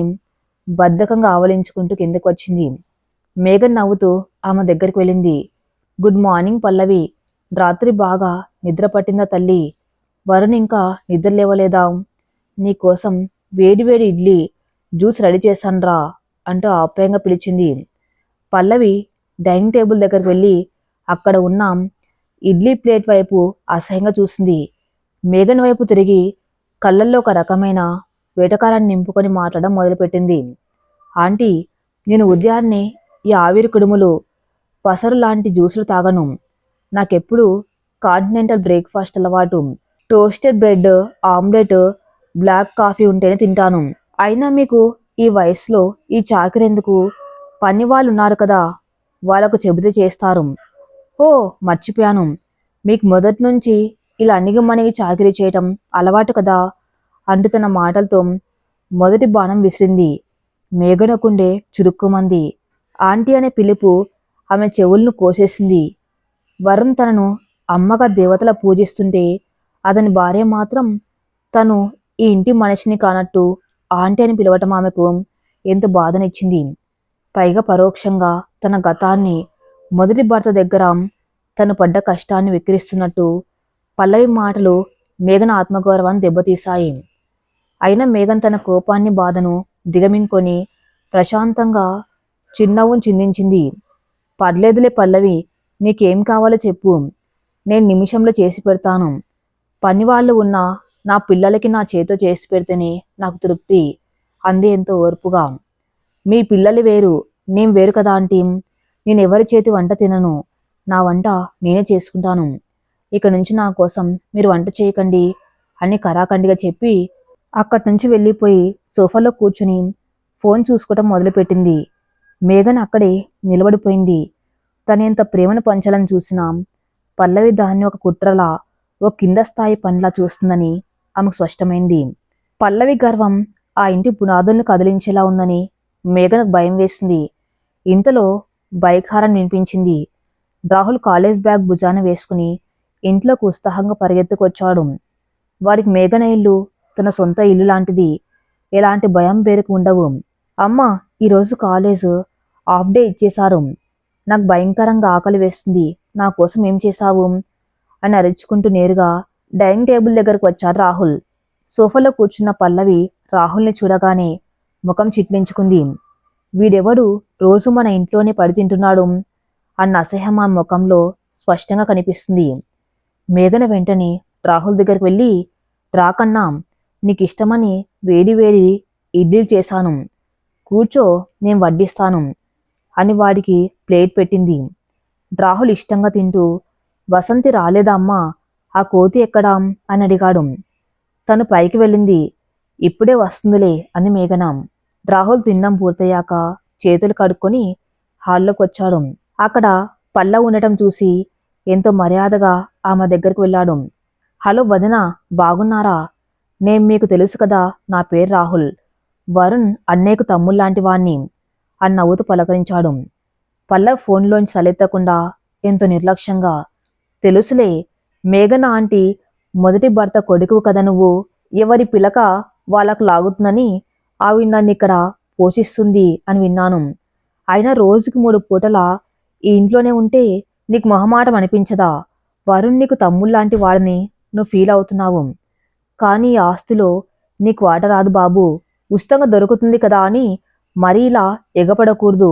బద్ధకంగా ఆవలించుకుంటూ కిందకు వచ్చింది. మేఘన్ నవ్వుతూ ఆమె దగ్గరికి వెళ్ళింది. గుడ్ మార్నింగ్ పల్లవి, రాత్రి బాగా నిద్ర పట్టిందా తల్లి? వరుణ్ ఇంకా నిద్ర లేవలేదా? నీకోసం వేడివేడి ఇడ్లీ, జ్యూస్ రెడీ చేశాన్రా అంటూ ఆప్యాయంగా పిలిచింది. పల్లవి డైనింగ్ టేబుల్ దగ్గరికి వెళ్ళి అక్కడ ఉన్న ఇడ్లీ ప్లేట్ వైపు అసహ్యంగా చూసింది. మేఘన్ వైపు తిరిగి కళ్ళల్లో ఒక రకమైన వేటకారాన్ని నింపుకొని మాట్లాడడం మొదలుపెట్టింది. ఆంటీ, నేను ఉదయాన్నే ఈ ఆవిరి కుడుములు, పసరు లాంటి జ్యూసులు తాగను. నాకెప్పుడు కాంటినెంటల్ బ్రేక్ఫాస్ట్ అలవాటు. Toasted bread, omelette, black coffee ఉంటేనే తింటాను. అయినా మీకు ఈ వయసులో ఈ చాకిరెందుకు? పని వాళ్ళు ఉన్నారు కదా, వాళ్ళకు చెబితే చేస్తారు. ఓ మర్చిపోయాను, మీకు మొదటి నుంచి ఇలా అణిగిమణిగి చాకిరీ చేయటం అలవాటు కదా అంటూ తన మాటలతో మొదటి బాణం విసిరింది. మేఘనకుండే చురుక్కుమంది. ఆంటీ అనే పిలుపు ఆమె చెవులను కోసేసింది. వరుణ్ తనను అమ్మగా దేవతలా పూజిస్తుంటే అతని భార్య మాత్రం తను ఈ ఇంటి మనిషిని కానట్టు ఆంటీ అని పిలవటం ఆమెకు ఎంత బాధనిచ్చింది. పైగా పరోక్షంగా తన గతాన్ని, మొదటి భర్త దగ్గర తను పడ్డ కష్టాన్ని వెక్కిరిస్తున్నట్టు పల్లవి మాటలు మేఘన ఆత్మగౌరవాన్ని దెబ్బతీశాయి. అయినా మేఘన్ తన కోపాన్ని, బాధను దిగమింగుకొని ప్రశాంతంగా చిరునవ్వును చిందించింది. పర్లేదులే పల్లవి, నీకేం కావాలో చెప్పు, నేను నిమిషంలో చేసి పెడతాను. పనివాళ్ళు ఉన్నా నా పిల్లలకి నా చేతితో చేసి పెడితేనే నాకు తృప్తి అంది ఎంతో ఓర్పుగా. మీ పిల్లలు వేరు, నేను వేరు కదా ఆంటీ. నేనెవరి చేతి వంట తినను. నా వంట నేనే చేసుకుంటాను. ఇక నుంచి నా కోసం మీరు వంట చేయకండి అని కరాఖండిగా చెప్పి అక్కడి నుంచి వెళ్ళిపోయి సోఫాలో కూర్చుని ఫోన్ చూసుకోవటం మొదలుపెట్టింది. మేఘన్ అక్కడే నిలబడిపోయింది. తనెంత ప్రేమను పంచాలని చూసినా పల్లవి దాన్ని ఒక కుట్రలా, ఓ కింద స్థాయి పనిలా చూస్తుందని ఆమెకు స్పష్టమైంది. పల్లవి గర్వం ఆ ఇంటి పునాదుల్ని కదిలించేలా ఉందని మేఘనకు భయం వేసింది. ఇంతలో బైక్ హారన్ వినిపించింది. రాహుల్ కాలేజ్ బ్యాగ్ భుజాన వేసుకుని ఇంట్లోకి ఉత్సాహంగా పరిగెత్తుకొచ్చాడు. వాడికి మేఘన ఇల్లు తన సొంత ఇల్లు లాంటిది. ఎలాంటి భయం బెరుకు ఉండవు. అమ్మ, ఈరోజు కాలేజు హాఫ్ డే ఇచ్చేశారు. నాకు భయంకరంగా ఆకలి వేస్తుంది. నా కోసం ఏం చేశావు అని అరుచుకుంటూ నేరుగా డైనింగ్ టేబుల్ దగ్గరకు వచ్చాడు రాహుల్. సోఫాలో కూర్చున్న పల్లవి రాహుల్ని చూడగానే ముఖం చిట్లించుకుంది. వీడెవడు రోజు మన ఇంట్లోనే పడి తింటున్నాడు అన్న అసహ్యం ఆ ముఖంలో స్పష్టంగా కనిపిస్తుంది. మేఘన వెంటనే రాహుల్ దగ్గరికి వెళ్ళి, రాకన్నా, నీకిష్టమని వేడి వేడి ఇడ్లీలు చేశాను, కూర్చో, నేను వడ్డిస్తాను అని వాడికి ప్లేట్ పెట్టింది. రాహుల్ ఇష్టంగా తింటూ, వసంతి రాలేదా అమ్మా, ఆ కోతి ఎక్కడా అని అడిగాడు. తను పైకి వెళ్ళింది, ఇప్పుడే వస్తుందిలే అంది మేఘన. రాహుల్ తిన్నం పూర్తయ్యాక చేతులు కడుక్కొని హాల్లోకి వచ్చాడు. అక్కడ పళ్ళ ఉండటం చూసి ఎంతో మర్యాదగా ఆమె దగ్గరకు వెళ్ళాడు. హలో వదిన, బాగున్నారా? నేను మీకు తెలుసు కదా, నా పేరు రాహుల్. వరుణ్ అన్నయ్యకు తమ్ముళ్లాంటి వాణ్ణి అని నవ్వుతూ పలకరించాడు. పల్లవ్ ఫోన్లోంచి తలెత్తకుండా ఎంతో నిర్లక్ష్యంగా, తెలుసులే, మేఘన ఆంటీ మొదటి భర్త కొడుకు కదా నువ్వు. ఎవరి పిలక వాళ్ళకు లాగుతుందని ఆవిడ నన్ను ఇక్కడ పోషిస్తుంది అని విన్నాను. అయినా రోజుకి 3 పూటలా ఈ ఇంట్లోనే ఉంటే నీకు మొహమాటం అనిపించదా? వరుణ్ నీకు తమ్ముళ్లాంటి వాడని నువ్వు ఫీల్ అవుతున్నావు. కానీ ఈ ఆస్తిలో నీకు వాట రాదు బాబు. ఉచితంగా దొరుకుతుంది కదా అని మరీ ఇలా ఎగపడకూడదు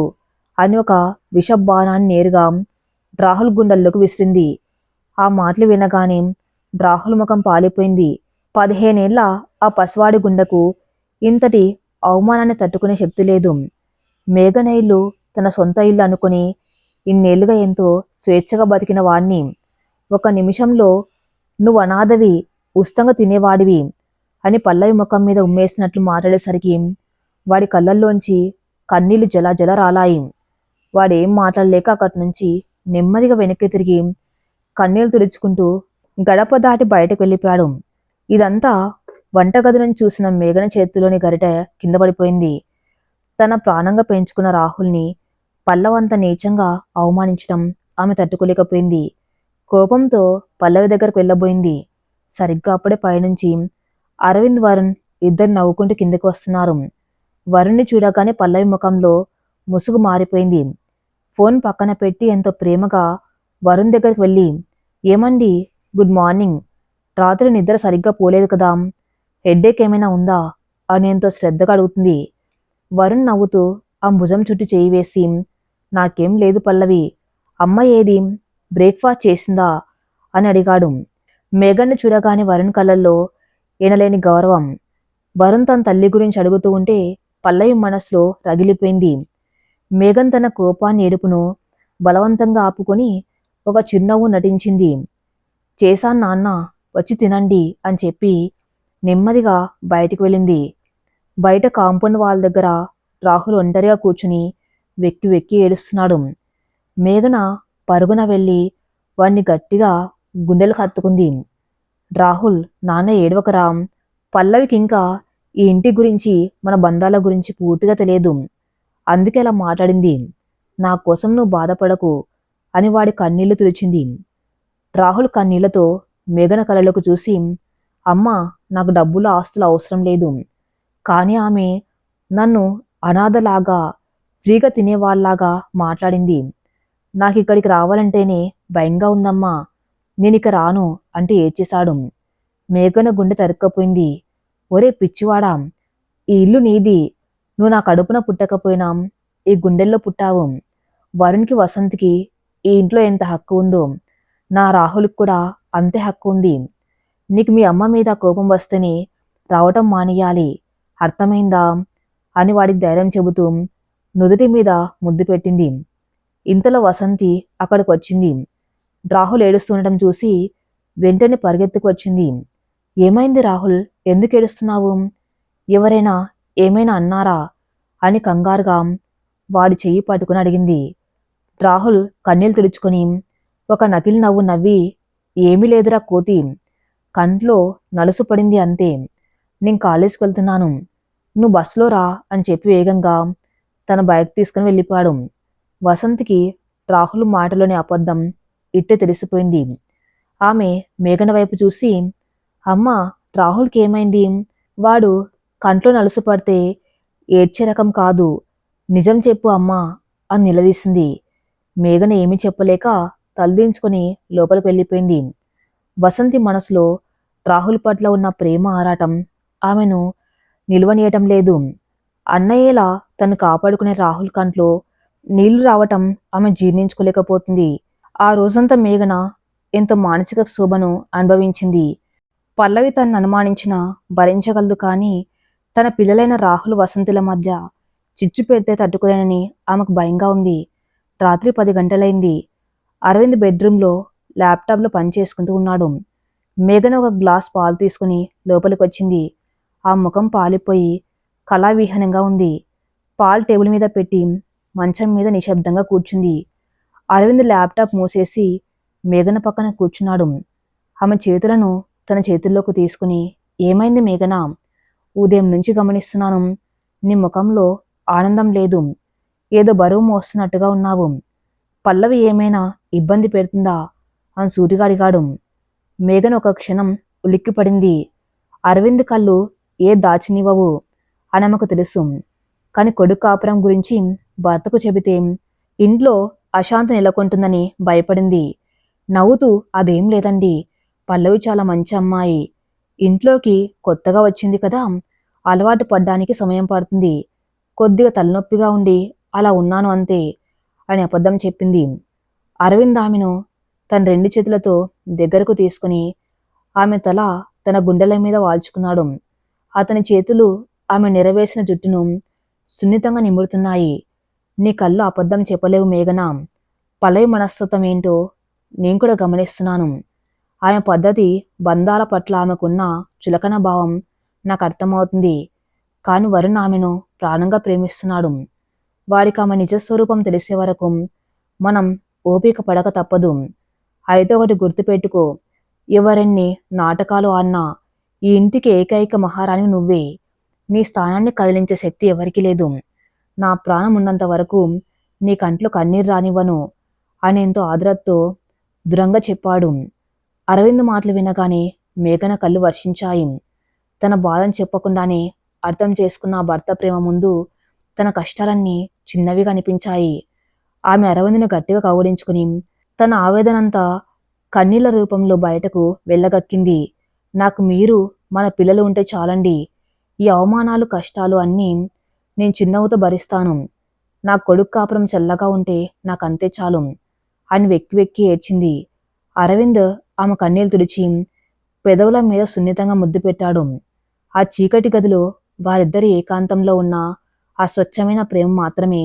అని ఒక విషబాణాన్ని నేరుగా రాహుల్ గుండెల్లోకి విసిరింది. ఆ మాటలు వినగానే రాహుల్ ముఖం పాలిపోయింది. 15 ఏళ్ల ఆ పసివాడి గుండెకు ఇంతటి అవమానాన్ని తట్టుకునే శక్తి లేదు. మేఘన ఇల్లు తన సొంత ఇల్లు అనుకుని ఇన్నేళ్లుగా ఎంతో స్వేచ్ఛగా బతికిన వాణ్ణి ఒక నిమిషంలో నువ్వు అనాథవి, ఉచితంగా తినేవాడివి అని పల్లవి ముఖం మీద ఉమ్మేసినట్లు మాట్లాడేసరికి వాడి కళ్ళల్లోంచి కన్నీళ్లు జల జల రాలాయి. వాడేం మాట్లాడలేక అక్కడి నుంచి నెమ్మదిగా వెనక్కి తిరిగి కన్నీళ్లు తుడుచుకుంటూ గడప దాటి బయటకు వెళ్ళిపోయాడు. ఇదంతా వంటగది నుంచి చూసిన మేఘన చేతిలోని గరిట కింద పడిపోయింది. తన ప్రాణంగా పెంచుకున్న రాహుల్ని పల్లవంత నీచంగా అవమానించడం ఆమె తట్టుకోలేకపోయింది. కోపంతో పల్లవి దగ్గరకు వెళ్ళబోయింది. సరిగ్గా అప్పుడే పైనుంచి అరవింద్, వరుణ్ ఇద్దరు నవ్వుకుంటూ కిందకి వస్తున్నారు. వరుణ్ణి చూడగానే పల్లవి ముఖంలో ముసుగు మారిపోయింది. ఫోన్ పక్కన పెట్టి ఎంతో ప్రేమగా వరుణ్ దగ్గరికి వెళ్ళి, ఏమండి, గుడ్ మార్నింగ్. రాత్రి నిద్ర సరిగ్గా పోలేదు కదా, హెడ్ఏక్ ఏమైనా ఉందా అని ఎంతో శ్రద్ధగా అడుగుతుంది. వరుణ్ నవ్వుతూ ఆ భుజం చుట్టూ చేయి వేసి, నాకేం లేదు పల్లవి. అమ్మ ఏది, బ్రేక్ఫాస్ట్ చేసిందా అని అడిగాడు. మేఘన్ను చూడగానే వరుణ్ కళ్ళల్లో ఎనలేని గౌరవం. వరుణ్ తన తల్లి గురించి అడుగుతూ ఉంటే పల్లవి మనసులో రగిలిపోయింది. మేఘన్ తన కోపాన్ని, ఏడుపును బలవంతంగా ఆపుకొని ఒక చిరునవ్వు నటించింది. చేశాను నాన్న, వచ్చి తినండి అని చెప్పి నెమ్మదిగా బయటికి వెళ్ళింది. బయట కాంపౌండ్ వాల్ దగ్గర రాహుల్ ఒంటరిగా కూర్చుని వెక్కి వెక్కి ఏడుస్తున్నాడు. మేఘన పరుగున వెళ్ళి వాణ్ణి గట్టిగా గుండెలకు హత్తుకుంది. రాహుల్, నాన్న ఏడవకరా. పల్లవికి ఇంకా ఈ ఇంటి గురించి, మన బంధాల గురించి పూర్తిగా తెలియదు, అందుకే అలా మాట్లాడింది. నా కోసం నువ్వు బాధపడకు అని వాడి కన్నీళ్లు తుడిచింది. రాహుల్ కన్నీళ్లతో మేఘన కళ్ళలోకి చూసి, అమ్మా, నాకు డబ్బులు ఆస్తులు అవసరం లేదు. కానీ ఆమె నన్ను అనాథలాగా, ఫ్రీగా తినేవాళ్లాగా మాట్లాడింది. నాకిక్కడికి రావాలంటేనే భయంగా ఉందమ్మా, నేనిక రాను అంటూ ఏడ్చేశాడు. మేఘన గుండె తరుక్కపోయింది. ఒరే పిచ్చివాడా, ఈ ఇల్లు నీది. నువ్వు నా కడుపున పుట్టకపోయినా ఈ గుండెల్లో పుట్టావు. వరుణ్కి, వసంత్కి ఈ ఇంట్లో ఎంత హక్కు ఉందో నా రాహుల్కి కూడా అంతే హక్కు ఉంది. నీకు మీ అమ్మ మీద కోపం వస్తేనే రావటం మానేయాలి, అర్థమైందా అని వాడికి ధైర్యం చెబుతూ నుదుటి మీద ముద్దు పెట్టింది. ఇంతలో వసంతి అక్కడికి వచ్చింది. రాహుల్ ఏడుస్తుండటం చూసి వెంటనే పరిగెత్తుకు వచ్చింది. ఏమైంది రాహుల్, ఎందుకు ఏడుస్తున్నావు? ఎవరైనా ఏమైనా అన్నారా అని కంగారుగా వాడి చెయ్యి పట్టుకుని అడిగింది. రాహుల్ కన్నీళ్లు తుడుచుకొని ఒక నకిలీ నవ్వు నవ్వి, ఏమీ లేదురా కోతి, కంట్లో నలుసు పడింది అంతే. నేను కాలేజీకి వెళ్తున్నాను, నువ్వు బస్సులో రా అని చెప్పి వేగంగా తన బైక్ తీసుకుని వెళ్ళిపోయాడు. వసంతికి రాహుల్ మాటలోని అబద్ధం ఇట్టే తెలిసిపోయింది. ఆమె మేఘన వైపు చూసి, అమ్మా, రాహుల్కి ఏమైంది? వాడు కంట్లో నలుసు పడితే ఏడ్చే రకం కాదు, నిజం చెప్పు అమ్మా అని నిలదీసింది. మేఘన ఏమీ చెప్పలేక తలదించుకొని లోపలికి వెళ్ళిపోయింది. వసంతి మనసులో రాహుల్ పట్ల ఉన్న ప్రేమ ఆరాటం ఆమెను నిలవనీయటం లేదు. అన్నయ్యేలా తను కాపాడుకునే రాహుల్ కంట్లో నీళ్లు రావటం ఆమె జీర్ణించుకోలేకపోతుంది. ఆ రోజంతా మేఘన ఎంతో మానసిక క్షోభను అనుభవించింది. పల్లవి తనను అనుమానించినా భరించగలదు, కానీ తన పిల్లలైన రాహుల్, వసంతుల మధ్య చిచ్చు పెడితే తట్టుకోలేనని ఆమెకు భయంగా ఉంది. రాత్రి 10 గంటలైంది. అరవింద్ బెడ్రూమ్లో ల్యాప్టాప్లో పనిచేసుకుంటూ ఉన్నాడు. మేఘన ఒక గ్లాస్ పాలు తీసుకుని లోపలికి వచ్చింది. ఆ ముఖం పాలిపోయి కళావిహీనంగా ఉంది. పాలు టేబుల్ మీద పెట్టి మంచం మీద నిశ్శబ్దంగా కూర్చుంది. అరవింద్ ల్యాప్టాప్ మూసేసి మేఘన పక్కన కూర్చున్నాడు. ఆమె చేతులను తన చేతుల్లోకి తీసుకుని, ఏమైంది మేఘన? ఉదయం నుంచి గమనిస్తున్నాను, నీ ముఖంలో ఆనందం లేదు, ఏదో బరువు మోస్తున్నట్టుగా ఉన్నావు. పల్లవి ఏమైనా ఇబ్బంది పెడుతుందా అని సూటిగా అడిగాడు. మేఘన ఒక క్షణం ఉలిక్కిపడింది. అరవింద్ కళ్ళు ఏ దాచినివ్వవు అని ఆమెకు తెలుసు. కానీ కొడుకు కాపురం గురించి భర్తకు చెబితే ఇంట్లో అశాంతి నెలకొంటుందని భయపడింది. నవ్వుతూ, అదేం లేదండి, పల్లవి చాలా మంచి అమ్మాయి, ఇంట్లోకి కొత్తగా వచ్చింది కదా, అలవాటు పడ్డానికి సమయం పడుతుంది, కొద్దిగా తలనొప్పిగా ఉండి అలా ఉన్నాను అంతే అని అబద్ధం చెప్పింది. అరవింద్ ఆమెను తన 2 చేతులతో దగ్గరకు తీసుకుని ఆమె తల తన గుండెల మీద వాల్చుకున్నాడు. అతని చేతులు ఆమె నెరవేసిన జుట్టును సున్నితంగా నిమురుతున్నాయి. నీ కళ్ళు అబద్ధం చెప్పలేవు మేఘన, పల్లవి మనస్తత్వం ఏంటో నేను కూడా గమనిస్తున్నాను. ఆమె పద్ధతి, బంధాల పట్ల ఆమెకున్న చులకన భావం నాకు అర్థమవుతుంది. కానీ వరుణ్ ఆమెను ప్రాణంగా ప్రేమిస్తున్నాడు. వాడికి ఆమె నిజస్వరూపం తెలిసే వరకు మనం ఓపిక పడక తప్పదు. అయితే ఒకటి గుర్తుపెట్టుకో, ఎవరెన్ని నాటకాలు ఆడినా ఈ ఇంటికి ఏకైక మహారాణి నువ్వే. నీ స్థానాన్ని కదిలించే శక్తి ఎవరికీ లేదు. నా ప్రాణం ఉన్నంత వరకు నీ కంట్లో కన్నీరు రానివ్వను అని ఎంతో ఆదరతో దృఢంగా చెప్పాడు. అరవింద్ మాటలు వినగానే మేఘన కళ్ళు వర్షించాయి. తన బాధను చెప్పకుండానే అర్థం చేసుకున్న భర్త ప్రేమ ముందు తన కష్టాలన్నీ చిన్నవిగా అనిపించాయి. ఆమె అరవింద్ను గట్టిగా కౌగిలించుకుని తన ఆవేదనంతా కన్నీళ్ల రూపంలో బయటకు వెళ్ళగక్కింది. నాకు మీరు, మన పిల్లలు ఉంటే చాలండి. ఈ అవమానాలు, కష్టాలు అన్నీ నేను చిరునవ్వుతో భరిస్తాను. నా కొడుకు కాపురం చల్లగా ఉంటే నాకంతే చాలు అని వెక్కి వెక్కి ఏడ్చింది. అరవింద్ ఆమె కన్నీళ్లు తుడిచి పెదవుల మీద సున్నితంగా ముద్దు పెట్టాడు. ఆ చీకటి గదిలో వారిద్దరి ఏకాంతంలో ఉన్న ఆ స్వచ్ఛమైన ప్రేమ మాత్రమే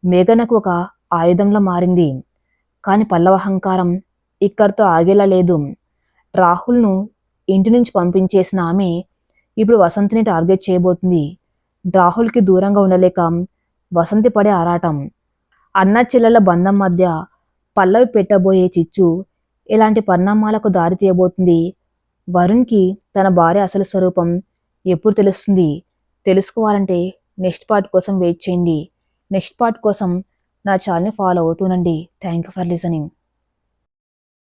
మేఘనకు ఒక ఆయుధంలో మారింది. కాని పల్లవ అహంకారం ఇక్కడితో ఆగేలా లేదు. రాహుల్ను ఇంటి నుంచి పంపించేసిన ఆమె ఇప్పుడు వసంతిని టార్గెట్ చేయబోతుంది. రాహుల్కి దూరంగా ఉండలేక వసంతి పడే ఆరాటం, అన్న చెల్లెల బంధం మధ్య పల్లవి పెట్టబోయే చిచ్చు ఇలాంటి పరిణామాలకు దారి తీయబోతుంది. వరుణ్కి తన భార్య అసలు స్వరూపం ఎప్పుడు తెలుస్తుంది? తెలుసుకోవాలంటే నెక్స్ట్ పార్ట్ కోసం వెయిట్ చేయండి. నెక్స్ట్ పార్ట్ కోసం నా ఛానల్ని ఫాలో అవుతూనండి. Thank you for listening.